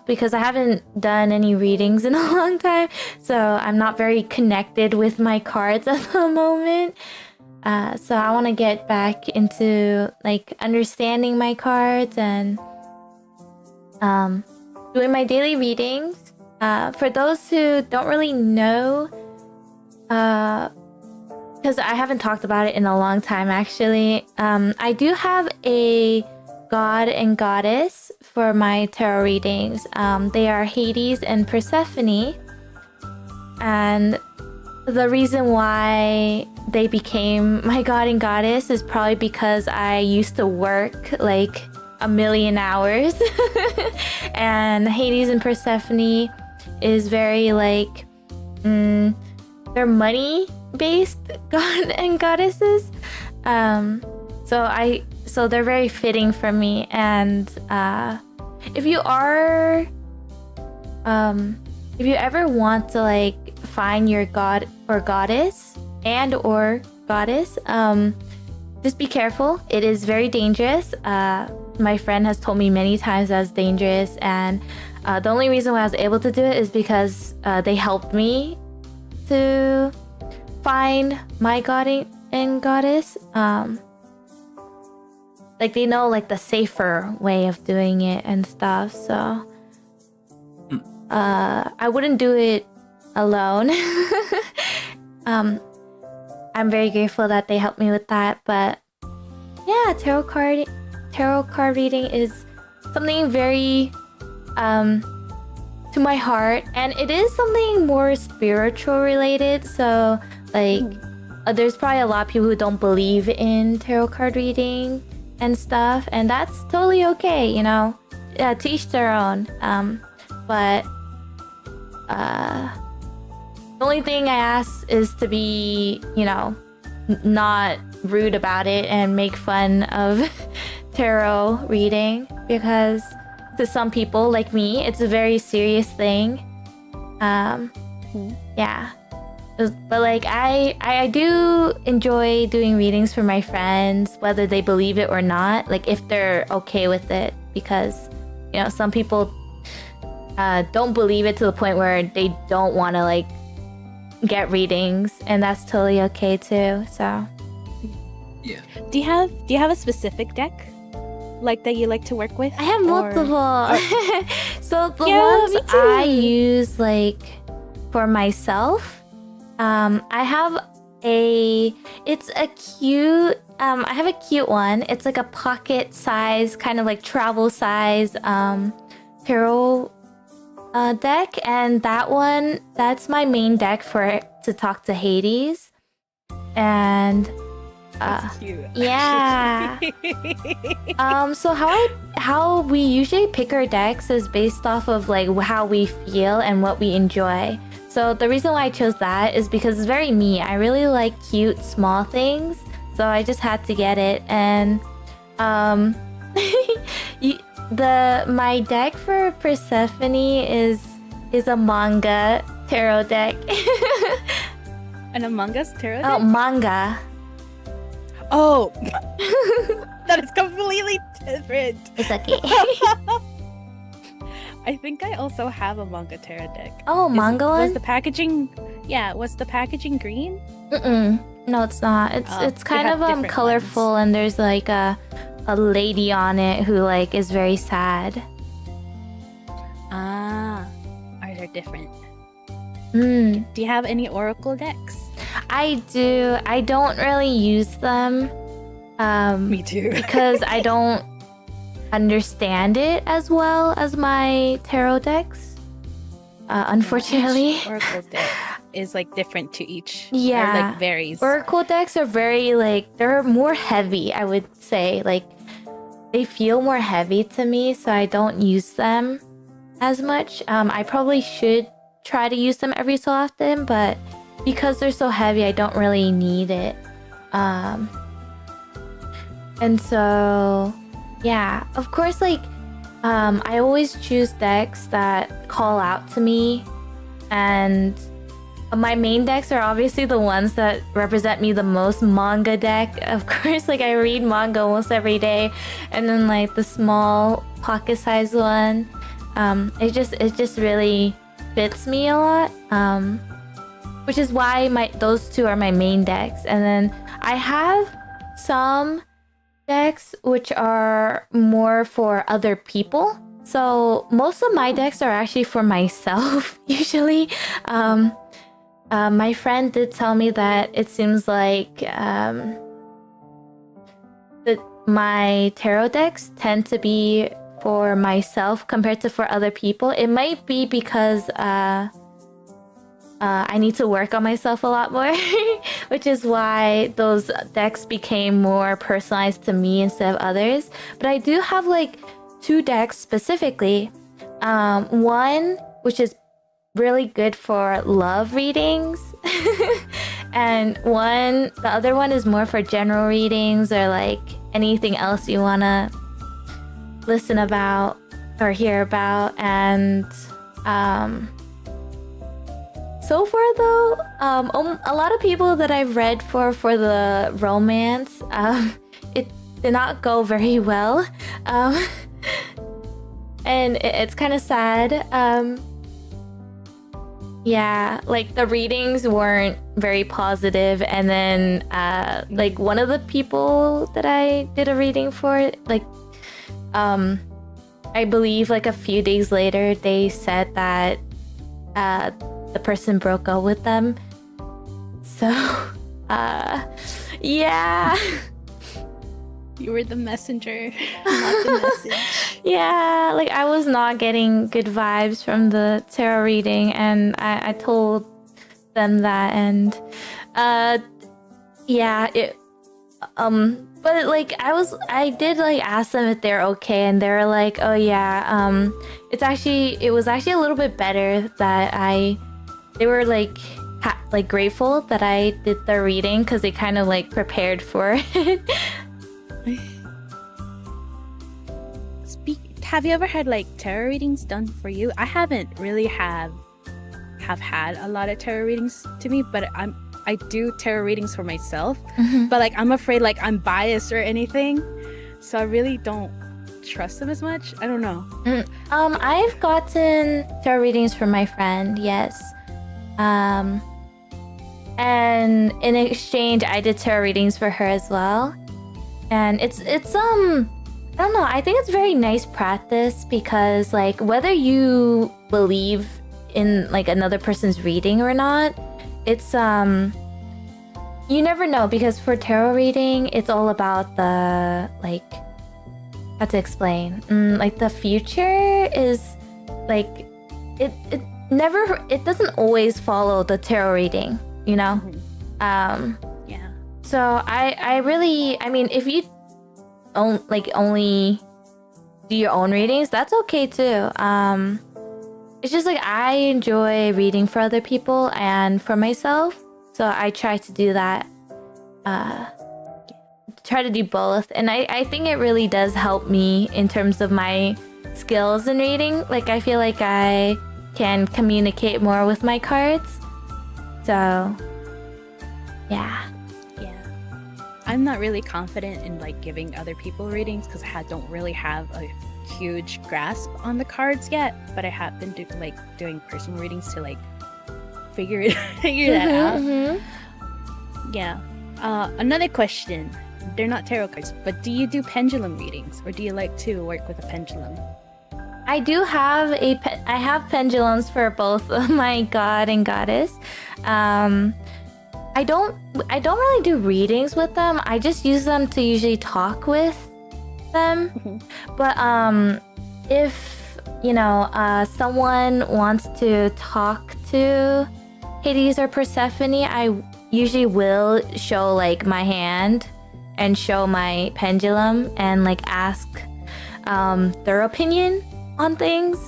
S1: because I haven't done any readings in a long time, so I'm not very connected with my cards at the moment. So I want to get back into like understanding my cards and doing my daily readings. For those who don't really know, because I haven't talked about it in a long time actually, I do have a god and goddess for my tarot readings. They are Hades and Persephone, and the reason why they became my god and goddess is probably because I used to work like a million hours and Hades and Persephone is very like they're money based god and goddesses, so they're very fitting for me. And if you ever want to like find your god or goddess just be careful. It is very dangerous. My friend has told me many times that's dangerous, and the only reason why I was able to do it is because they helped me to find my god and goddess. Like they know like the safer way of doing it and stuff, so I wouldn't do it alone. I'm very grateful that they helped me with that. But yeah, tarot card reading is something very to my heart, and it is something more spiritual related. So like there's probably a lot of people who don't believe in tarot card reading and stuff, and that's totally okay, you know. Yeah, to each their own. But the only thing I ask is to be, you know, not rude about it and make fun of tarot reading, because to some people like me, it's a very serious thing. Yeah. But like I do enjoy doing readings for my friends, whether they believe it or not, like if they're okay with it, because you know some people don't believe it to the point where they don't want to like get readings, and that's totally okay too. So
S2: Yeah.
S3: Do you have a specific deck like that you like to work with?
S1: I have multiple. So the
S3: Yeah,
S1: ones
S3: me too.
S1: I use like for myself, I have a cute I have a cute one. It's like a pocket size, kind of like travel size tarot deck, and that's my main deck to talk to Hades. And
S3: That's cute.
S1: yeah. So how we usually pick our decks is based off of like how we feel and what we enjoy. So the reason why I chose that is because it's very me. I really like cute small things, so I just had to get it. And my deck for Persephone is a manga tarot deck.
S3: An Among Us tarot
S1: Oh,
S3: deck?
S1: manga.
S3: Oh, that is completely different.
S1: It's okay.
S3: I think I also have a manga tarot deck.
S1: Oh, manga
S3: Was
S1: one?
S3: the packaging? Yeah, was the packaging green?
S1: No, it's not. It's
S3: Oh,
S1: kind
S3: they
S1: of
S3: have different
S1: colorful, and there's like a lady on it who like is very sad.
S3: Ah, ours are different.
S1: Hmm.
S3: Do you have any oracle decks?
S1: I do. I don't really use them.
S3: Me too.
S1: Because I don't understand it as well as my tarot decks. Unfortunately.
S3: Each Oracle deck is like different to each.
S1: Yeah.
S3: Or, like varies.
S1: Oracle decks are very like they're more heavy, I would say. Like they feel more heavy to me, so I don't use them as much. I probably should try to use them every so often, but because they're so heavy, I don't really need it. And so yeah, of course, like I always choose decks that call out to me, and my main decks are obviously the ones that represent me the most. Manga deck, of course, like I read manga almost every day, and then like the small pocket size one, it just really fits me a lot, which is why those two are my main decks. And then I have some decks which are more for other people. So most of my decks are actually for myself usually. My friend did tell me that it seems like that my tarot decks tend to be for myself compared to for other people. It might be because I need to work on myself a lot more, which is why those decks became more personalized to me instead of others. But I do have like 2 decks specifically. One which is really good for love readings, and the other one is more for general readings or like anything else you wanna listen about or hear about. And so far though, a lot of people that I've read for the romance, it did not go very well, and it's kind of sad. Yeah, like the readings weren't very positive, and then like one of the people that I did a reading for, like I believe like a few days later they said that the person broke up with them. So yeah.
S3: You were the messenger, not the message.
S1: Yeah, like I was not getting good vibes from the tarot reading, and I told them that, and yeah, it but like I did like ask them if they're okay, and they were like, oh yeah, it was actually a little bit better that they were like grateful that I did the reading, because they kind of like prepared for it.
S3: Have you ever had like tarot readings done for you? I haven't really have had a lot of tarot readings to me, but I do tarot readings for myself.
S1: Mm-hmm.
S3: But like I'm afraid like I'm biased or anything, so I really don't trust them as much. I don't know.
S1: I've gotten tarot readings from my friend, yes. And in exchange, I did tarot readings for her as well. And it's I don't know, I think it's very nice practice, because like whether you believe in like another person's reading or not, it's you never know, because for tarot reading it's all about the like, how to explain, like the future is like it doesn't always follow the tarot reading, you know.
S3: Yeah.
S1: So I mean, if you only do your own readings, that's okay too. It's just like I enjoy reading for other people and for myself, so I try to do that. Try to do both, and I think it really does help me in terms of my skills in reading. Like I feel like I can communicate more with my cards. So yeah.
S3: I'm not really confident in like giving other people readings, because I don't really have a huge grasp on the cards yet, but I have been doing personal readings to like figure that out.
S1: Mm-hmm.
S3: Yeah. Another question. They're not tarot cards, but do you do pendulum readings, or do you like to work with a pendulum?
S1: I do have I have pendulums for both my god and goddess. I don't really do readings with them. I just use them to usually talk with them. But if someone wants to talk to Hades or Persephone, I usually will show like my hand and show my pendulum and like ask their opinion on things.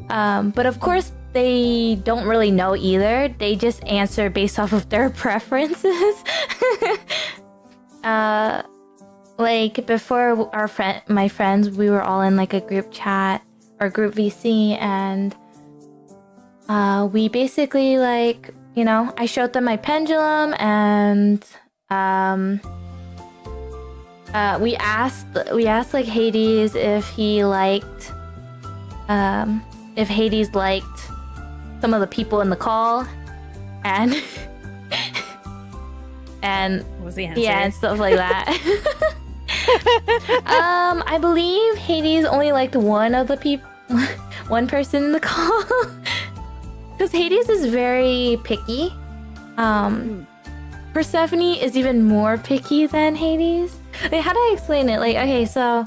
S1: But of course, they don't really know either. They just answer based off of their preferences. Like before my friends, we were all in like a group chat or group VC, and we basically like, I showed them my pendulum, and we asked like Hades if he liked if Hades liked some of the people in the call, and
S3: What was the answer?
S1: yeah, and stuff like that. I believe Hades only liked one person in the call, because Hades is very picky. Persephone is even more picky than Hades. Like, how do I explain it? Like, okay, so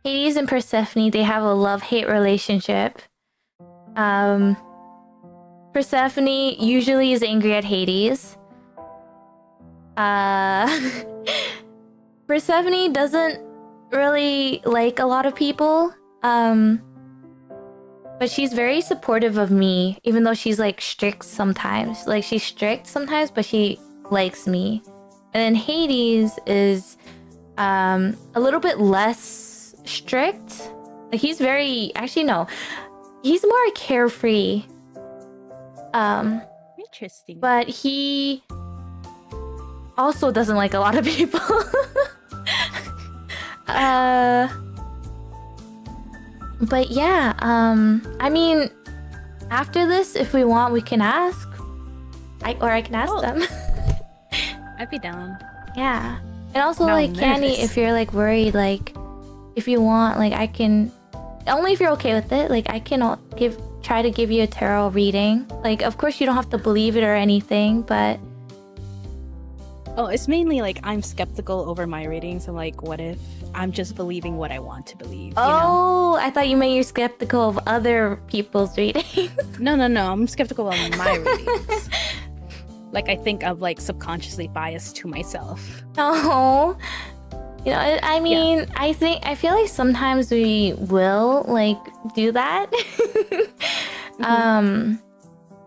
S1: Hades and Persephone, they have a love-hate relationship. Persephone usually is angry at Hades. Persephone doesn't really like a lot of people. But she's very supportive of me, even though she's like strict sometimes. Like, she's strict sometimes, but she likes me. And then Hades is a little bit less strict. Like, he's very, actually no, he's more carefree.
S3: Interesting.
S1: But he also doesn't like a lot of people. But yeah, I mean, after this, if we want, we can ask. I can ask them.
S3: I'd be down.
S1: Yeah. And also,
S3: Now
S1: like,
S3: I'm
S1: Candy,
S3: nervous.
S1: if you're, like, worried, like, if you want, like, I can... Only if you're okay with it, like, I can try to give you a tarot reading. Like, of course, you don't have to believe it or anything, but...
S3: Oh, it's mainly like I'm skeptical over my readings. I'm like, what if I'm just believing what I want to believe? You know?
S1: Oh, I thought you meant you're skeptical of other people's readings.
S3: No. I'm skeptical of my readings. Like, I think I'm like subconsciously biased to myself.
S1: Oh, I mean, I feel like sometimes we will like do that.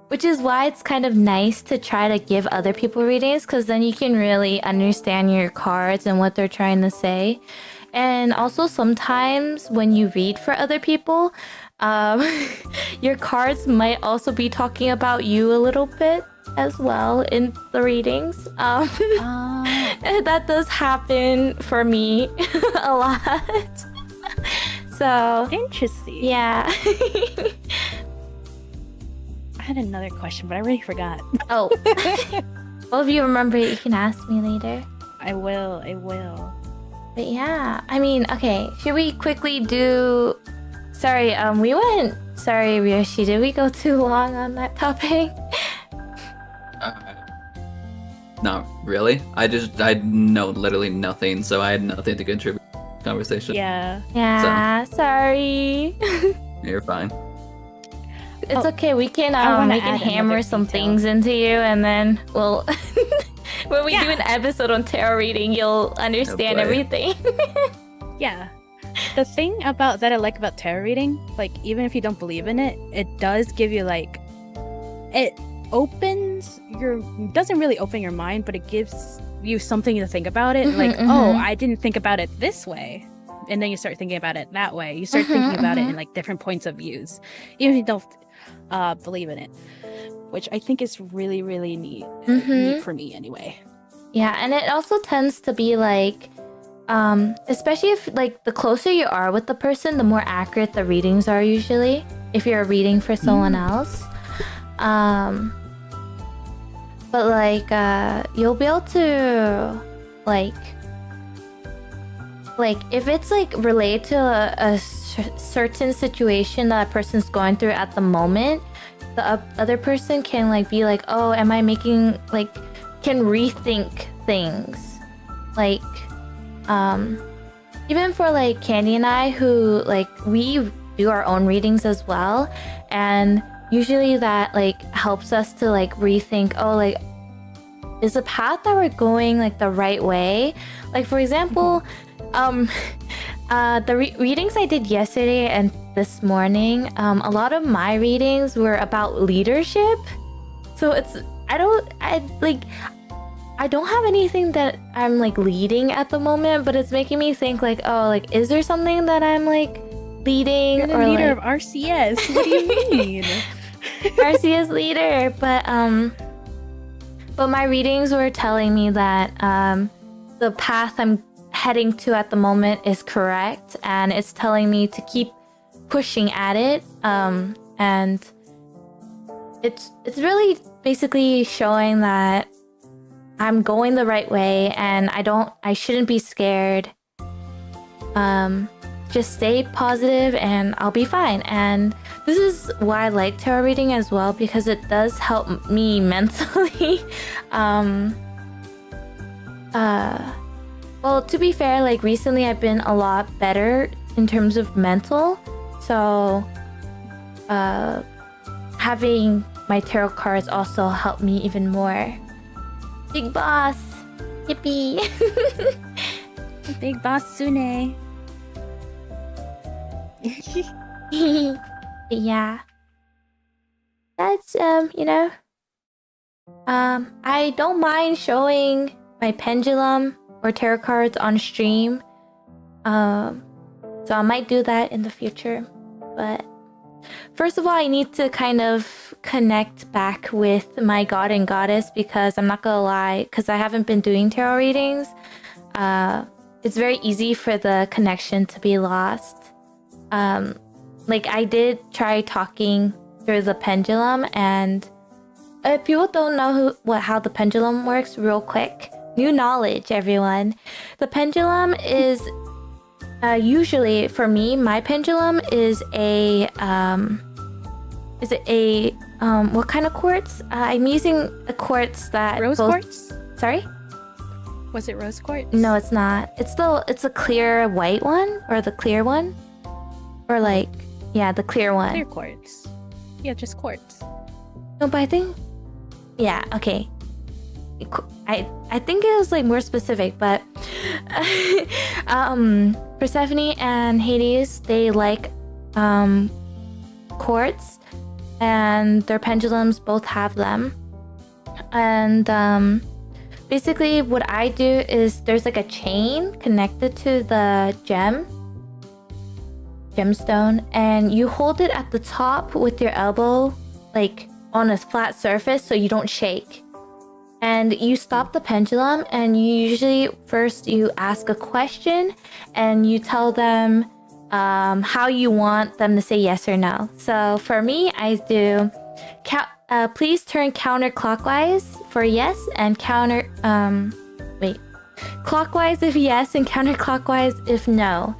S1: Which is why it's kind of nice to try to give other people readings, because then you can really understand your cards and what they're trying to say. And also sometimes when you read for other people, your cards might also be talking about you a little bit as well in the readings. That does happen for me a lot. So
S3: Interesting.
S1: yeah.
S3: I had another question, but I already forgot.
S1: Oh. Well, if you remember it, you can ask me later.
S3: I will.
S1: But yeah, I mean, okay, should we quickly do... Sorry, Ryoshi, did we go too long on that topic?
S2: Not really. I know literally nothing, so I had nothing to contribute to the conversation.
S3: Yeah.
S1: Yeah, sorry.
S2: You're fine.
S1: It's okay, we can
S3: wanna add
S1: hammer
S3: another
S1: some
S3: detail.
S1: things into you, and then we'll... when we do an episode on tarot reading, you'll understand
S2: boy.
S1: everything.
S3: Yeah. The thing that I like about tarot reading, like, even if you don't believe in it, it does give you like, it doesn't really open your mind, but it gives you something to think about it. Like, oh, I didn't think about it this way. And then you start thinking about it that way. You start thinking about it in like different points of views, even if you don't believe in it, which I think is really, really neat. Neat for me anyway.
S1: Yeah, and it also tends to be like, especially if like the closer you are with the person, the more accurate the readings are usually, if you're reading for someone else. But like you'll be able to like if it's like related to a certain situation that a person's going through at the moment, the other person can like be like, oh, am I making like, can rethink things, like even for like Candy and I, who like we do our own readings as well, and usually that like helps us to like rethink, oh, like is the path that we're going like the right way? Like for example, the readings I did yesterday and this morning, a lot of my readings were about leadership. So I don't have anything that I'm like leading at the moment, but it's making me think like, oh, like is there something that I'm like leading?
S3: You're the
S1: or
S3: leader
S1: like...
S3: of RCS. What do you mean?
S1: RCS leader, but my readings were telling me that the path I'm heading to at the moment is correct, and it's telling me to keep pushing at it, and it's really basically showing that I'm going the right way, and I shouldn't be scared. Just stay positive and I'll be fine. And this is why I like tarot reading as well, because it does help me mentally. Well, to be fair, like recently I've been a lot better in terms of mental. So having my tarot cards also helped me even more. Big boss! Yippee!
S3: Big boss Sune.
S1: Yeah. That's, I don't mind showing my pendulum or tarot cards on stream. So I might do that in the future. But first of all, I need to kind of connect back with my god and goddess, because I'm not gonna lie, because I haven't been doing tarot readings. It's very easy for the connection to be lost. Like I did try talking through the pendulum, and if people don't know how the pendulum works, real quick, new knowledge, everyone. The pendulum is usually, for me, my pendulum is a what kind of quartz? I'm using a quartz that
S3: Rose quartz?
S1: Sorry?
S3: Was it rose quartz?
S1: No, it's not. It's a clear white one, or the clear one, or like, yeah, the clear one.
S3: Clear quartz. Yeah, just quartz.
S1: No, but I think, yeah, okay. I think it was like more specific, but Persephone and Hades, they like quartz, and their pendulums both have them. And basically what I do is there's like a chain connected to the gemstone, and you hold it at the top with your elbow, like on a flat surface, so you don't shake. And you stop the pendulum, and you usually first you ask a question, and you tell them how you want them to say yes or no. So for me, I do please turn counterclockwise for yes, and clockwise if yes, and counterclockwise if no.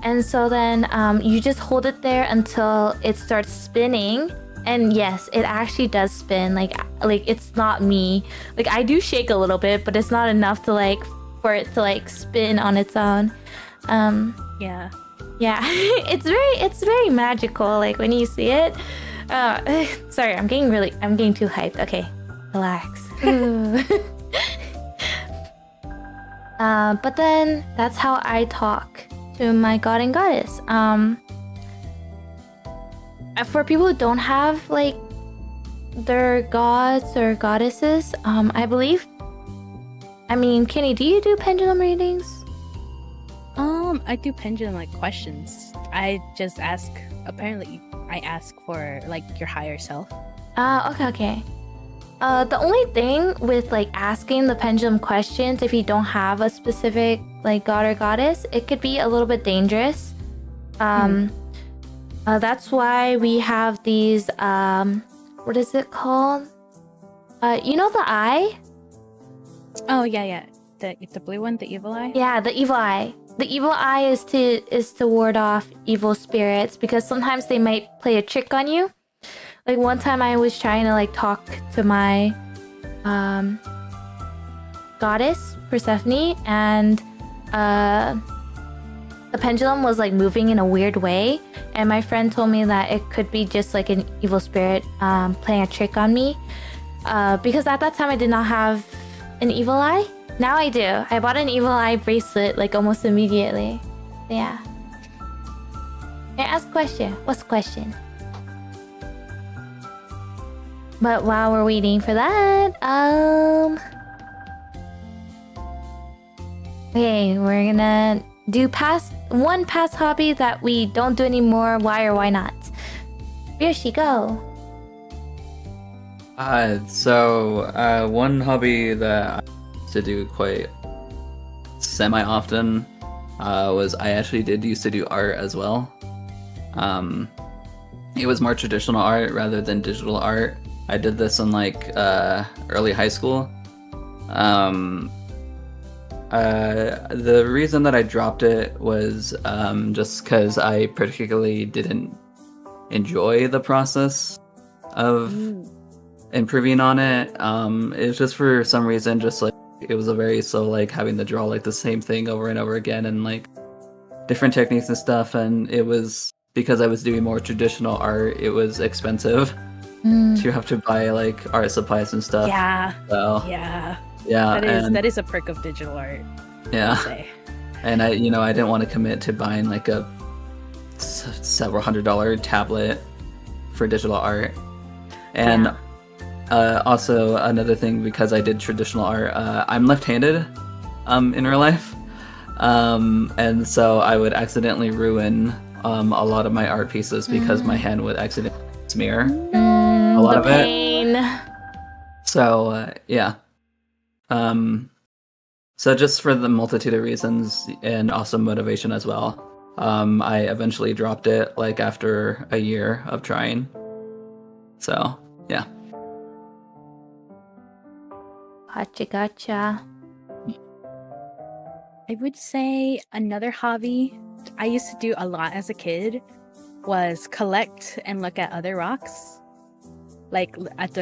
S1: And so then you just hold it there until it starts spinning. And yes, it actually does spin. Like it's not me. Like I do shake a little bit, but it's not enough to like for it to like spin on its own.
S3: Yeah.
S1: Yeah. it's very magical. Like when you see it. Sorry, I'm getting too hyped. Okay, relax. But then that's how I talk to my god and goddess. For people who don't have like their gods or goddesses, I believe. I mean, Kenny, do you do pendulum readings?
S3: I do pendulum like questions. I just ask. Apparently, I ask for like your higher self.
S1: Okay. The only thing with like asking the pendulum questions, if you don't have a specific like god or goddess, it could be a little bit dangerous. That's why we have these, what is it called? You know the eye?
S3: Oh, yeah. The blue one, the evil eye?
S1: Yeah, the evil eye. The evil eye is to ward off evil spirits, because sometimes they might play a trick on you. Like one time I was trying to like talk to my goddess Persephone, and the pendulum was like moving in a weird way, and my friend told me that it could be just like an evil spirit playing a trick on me, because at that time I did not have an evil eye. Now I do. I bought an evil eye bracelet like almost immediately. Yeah. May I ask a question? What's the question? But while we're waiting for that, okay, we're gonna do one past hobby that we don't do anymore. Why or why not? Yoshi, go.
S2: One hobby that I used to do quite semi-often was I actually used to do art as well. It was more traditional art rather than digital art. I did this in like early high school. The reason that I dropped it was just because I particularly didn't enjoy the process of improving on it. It was just for some reason, just like it was a very slow, like having to draw like the same thing over and over again and like different techniques and stuff. And it was because I was doing more traditional art, it was expensive to have to buy like art supplies and stuff.
S3: Yeah.
S2: So,
S3: yeah. That is a perk of digital art.
S2: Yeah. And I didn't want to commit to buying like a several $100 tablet for digital art. And also another thing, because I did traditional art, I'm left-handed in real life. And so I would accidentally ruin a lot of my art pieces because my hand would accidentally smear a lot of it. So yeah. So just for the multitude of reasons and also motivation as well, I eventually dropped it like after a year of trying. So yeah.
S1: Gotcha.
S3: I would say another hobby I used to do a lot as a kid was collect and look at other rocks, like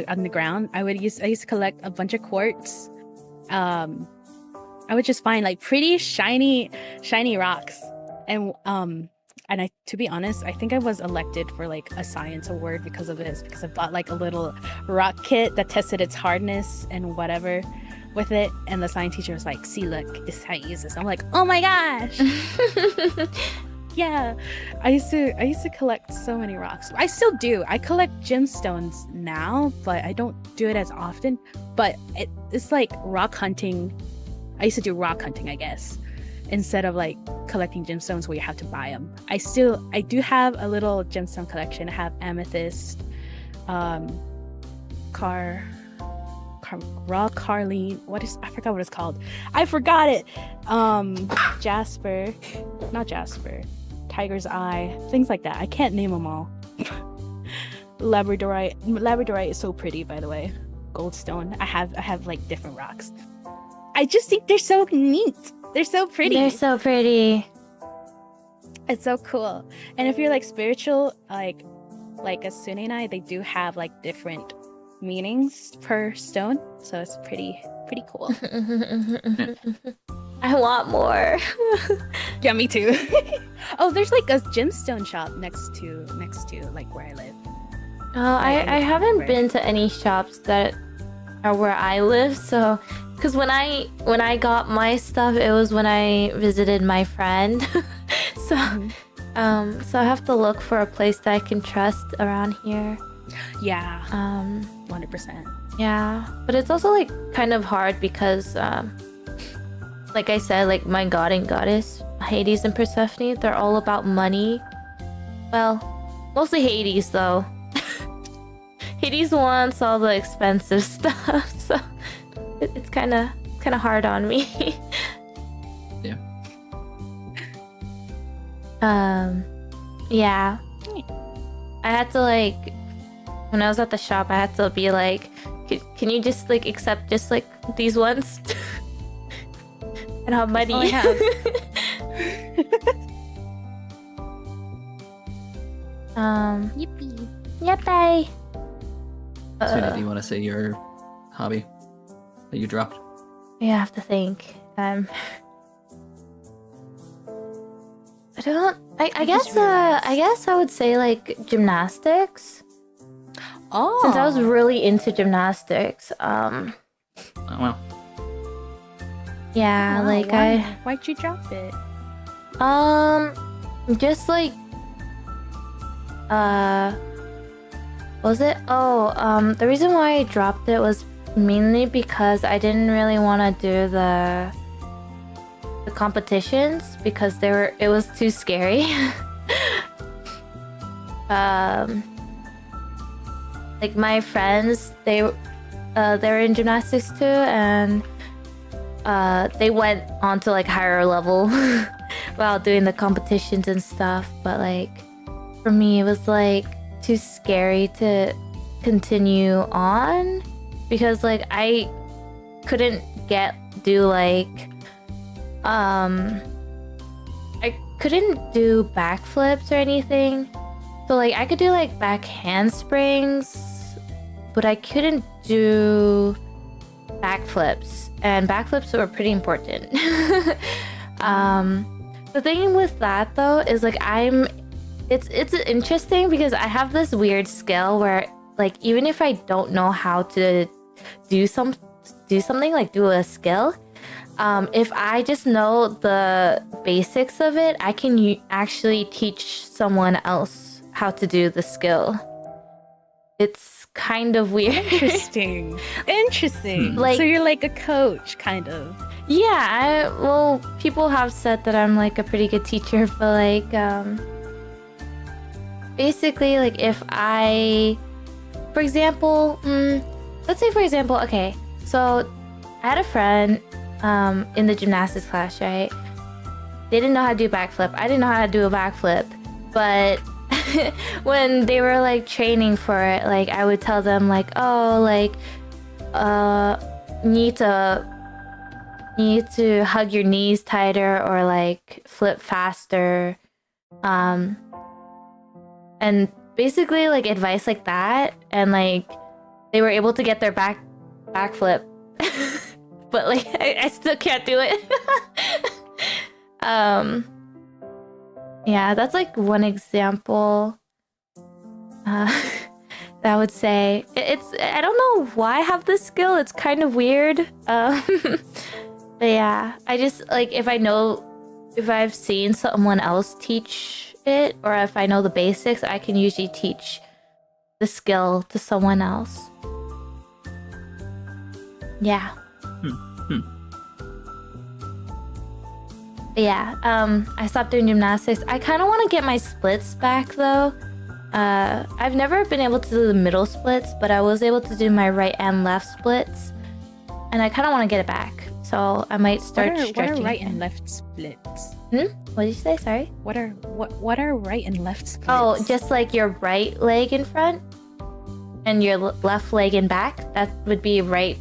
S3: on the ground. I used to collect a bunch of quartz. I would just find like pretty shiny rocks, and to be honest, I think I was elected for like a science award because of this, because I bought like a little rock kit that tested its hardness and whatever with it, and the science teacher was like, "See, look, this is how you use this." I'm like, "Oh my gosh!" Yeah, I used to collect so many rocks. I still do. I collect gemstones now, but I don't do it as often. But it's like rock hunting. I used to do rock hunting, I guess, instead of like collecting gemstones where you have to buy them. I do have a little gemstone collection. I have amethyst, raw carline. I forgot what it's called. I forgot it. Jasper, not Jasper. Tiger's eye, things like that. I can't name them all. Labradorite is so pretty, by the way. Goldstone. I have like different rocks. I just think they're so neat. They're so pretty.
S1: They're so pretty.
S3: It's so cool. And if you're like spiritual, like as Sune and I, they do have like different meanings per stone, so it's pretty cool.
S1: I want more.
S3: Yeah, me too. Oh, there's like a gemstone shop next to like where I live.
S1: Oh, I haven't been to any shops that are where I live, so because when I got my stuff, it was when I visited my friend. So so I have to look for a place that I can trust around here.
S3: Yeah. 100%.
S1: Yeah, but it's also like kind of hard because like I said, like my god and goddess, Hades and Persephone, they're all about money. Well, mostly Hades though. Hades wants all the expensive stuff, so it's kind of hard on me.
S2: Yeah.
S1: Yeah. I had to like, when I was at the shop, I had to be like, can you just like accept just like these ones? I don't have money.
S3: That's all I have.
S1: Yippee.
S2: Sune, do you want to say your hobby that you dropped?
S1: You have to think. I don't. I guess. I guess I would say like gymnastics.
S3: Oh,
S1: Since I was really into gymnastics.
S2: Oh well.
S1: Yeah,
S3: wow,
S1: like
S3: why'd you drop it?
S1: just like was it? Oh, the reason why I dropped it was mainly because I didn't really want to do the competitions because it was too scary. Like my friends, they were in gymnastics too, and they went on to like higher level while doing the competitions and stuff. But like for me, it was like too scary to continue on because like I couldn't do like I couldn't do backflips or anything. So like I could do like back handsprings, but I couldn't do backflips, and backflips were pretty important. The thing with that though is like it's interesting because I have this weird skill where like even if I don't know how to do something like do a skill, if I just know the basics of it, I can actually teach someone else how to do the skill. It's kind of weird.
S3: Interesting.
S1: Like-
S3: so you're like a coach, kind of.
S1: Yeah, well, people have said that I'm like a pretty good teacher, but like, basically, like if for example, let's say for example, okay, so I had a friend, in the gymnastics class, right? They didn't know how to do a backflip. I didn't know how to do a backflip, but when they were like training for it, like I would tell them like, oh, like, need to hug your knees tighter or like flip faster, and basically like advice like that, and like they were able to get their backflip, but like I still can't do it. Yeah, that's like one example. That I would say I don't know why I have this skill. It's kind of weird. But yeah, I just like if I've seen someone else teach it, or if I know the basics, I can usually teach the skill to someone else. Yeah. But yeah, I stopped doing gymnastics. I kind of want to get my splits back though. I've never been able to do the middle splits, but I was able to do my right and left splits, and I kind of want to get it back. So I might start stretching.
S3: What are right
S1: again.
S3: and left splits?
S1: What did you say? Sorry.
S3: What are right and left splits?
S1: Oh, just like your right leg in front and your left leg in back. That would be right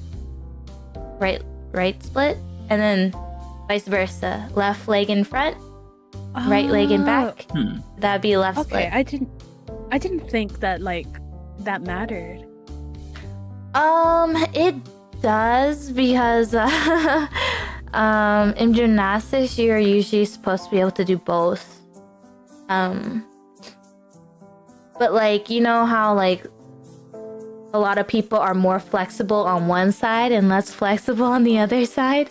S1: split, and then vice versa. Left leg in front, right leg in back. That'd be left
S3: Okay,
S1: split.
S3: I didn't think that like that mattered.
S1: It does because in gymnastics you're usually supposed to be able to do both. But like you know how like a lot of people are more flexible on one side and less flexible on the other side.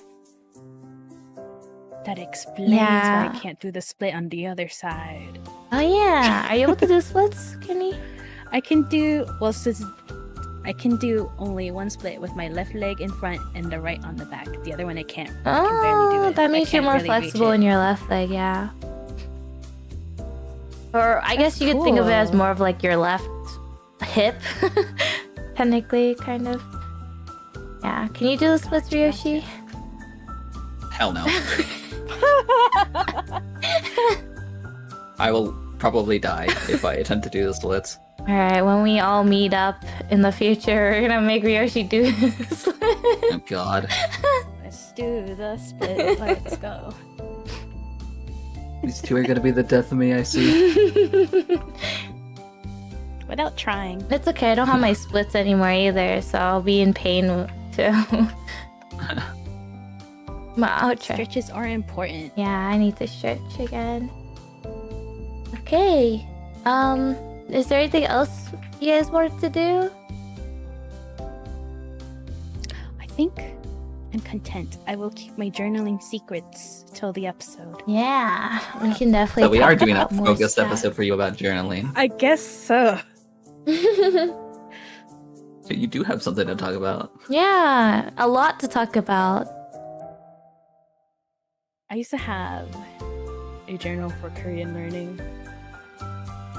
S3: That explains why I can't do the split on the other side.
S1: Oh yeah, are you able to do splits, Kenny?
S3: I can do I can do only one split with my left leg in front and the right on the back. The other one I can't. I can barely do it.
S1: That makes you more
S3: really
S1: flexible
S3: reach
S1: in
S3: it.
S1: your left leg, yeah. Or I guess you could think of it as
S3: cool.
S1: more of like your left hip, technically, kind of. Yeah. Can you do the splits, Ryoshi?
S2: Hell no. I will probably die if I attempt to do the splits.
S1: Alright, when we all meet up in the future, we're gonna make Ryoshi do this.
S2: Oh god.
S3: Let's do the split. Let's go.
S2: These two are gonna be the death of me, I see.
S3: without trying.
S1: It's okay. I don't have my splits anymore either, so I'll be in pain too. My outro.
S3: Stretches are important.
S1: Yeah, I need to stretch again. Okay. Is there anything else you guys wanted to do?
S3: I think I'm content. I will keep my journaling secrets till the episode.
S1: Yeah, we can definitely.
S2: So we are
S1: talk
S2: doing a
S1: about more
S2: focused
S1: stuff.
S2: episode for you about journaling.
S3: I guess so.
S2: So you do have something to talk about.
S1: Yeah, a lot to talk about.
S3: I used to have a journal for Korean learning.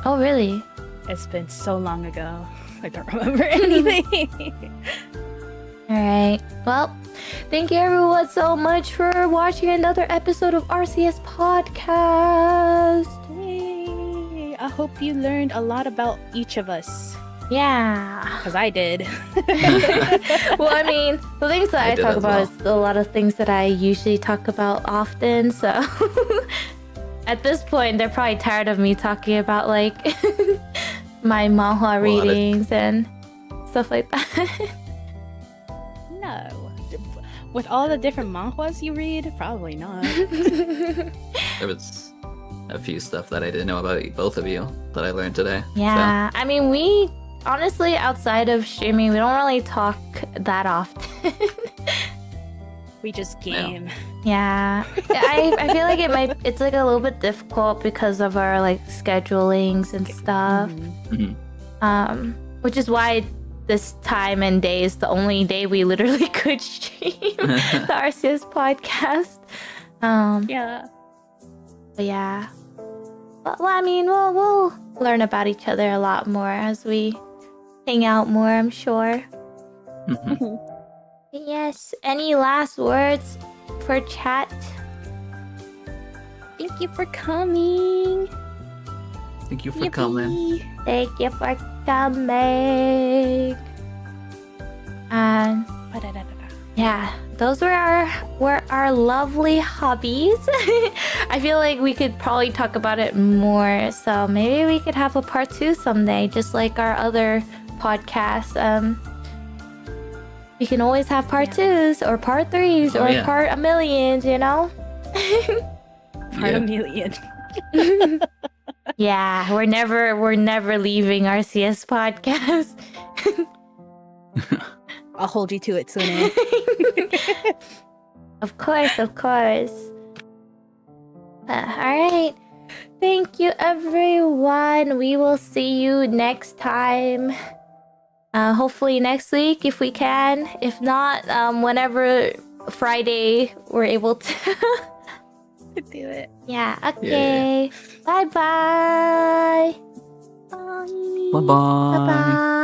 S1: Oh, really?
S3: It's been so long ago. I don't remember anything.
S1: All right. Well, thank you everyone so much for watching another episode of RCS Podcast.
S3: Yay! I hope you learned a lot about each of us.
S1: Yeah.
S3: Because I did.
S1: Well, I mean, the things that I
S2: did
S1: talk
S2: as
S1: about
S2: well.
S1: is a lot of things that I usually talk about often. So at this point, they're probably tired of me talking about like my manhwa readings and stuff like that.
S3: No. With all the different manhwas you read, probably not.
S2: There was a few stuff that I didn't know about both of you that I learned today.
S1: Yeah, I mean, we honestly, outside of streaming, we don't really talk that often.
S3: We just game.
S1: Yeah, I feel like it's like a little bit difficult because of our like schedulings and stuff.
S3: Mhm.
S1: Which is why this time and day is the only day we literally could stream the RCS podcast.
S3: Yeah.
S1: But yeah. Well, I mean, we'll learn about each other a lot more as we hang out more, I'm sure.
S2: Mhm.
S1: Yes. Any last words for chat?
S3: Thank you for coming.
S2: Thank you for coming.
S1: Thank you for coming. And yeah, those were our lovely hobbies. I feel like we could probably talk about it more. So maybe we could have a part 2 someday, just like our other podcasts. We can always have part 2s or part 3s or part a millions, you know?
S3: Part a million.
S1: Yeah, we're never leaving RCS podcast.
S3: I'll hold you to it, Sune.
S1: Of course. Alright. Thank you, everyone. We will see you next time. Hopefully next week if we can. If not, whenever Friday we're able to.
S3: Do it.
S1: Yeah, okay. Bye-bye.
S3: Bye.
S2: Bye-bye.
S1: Bye-bye.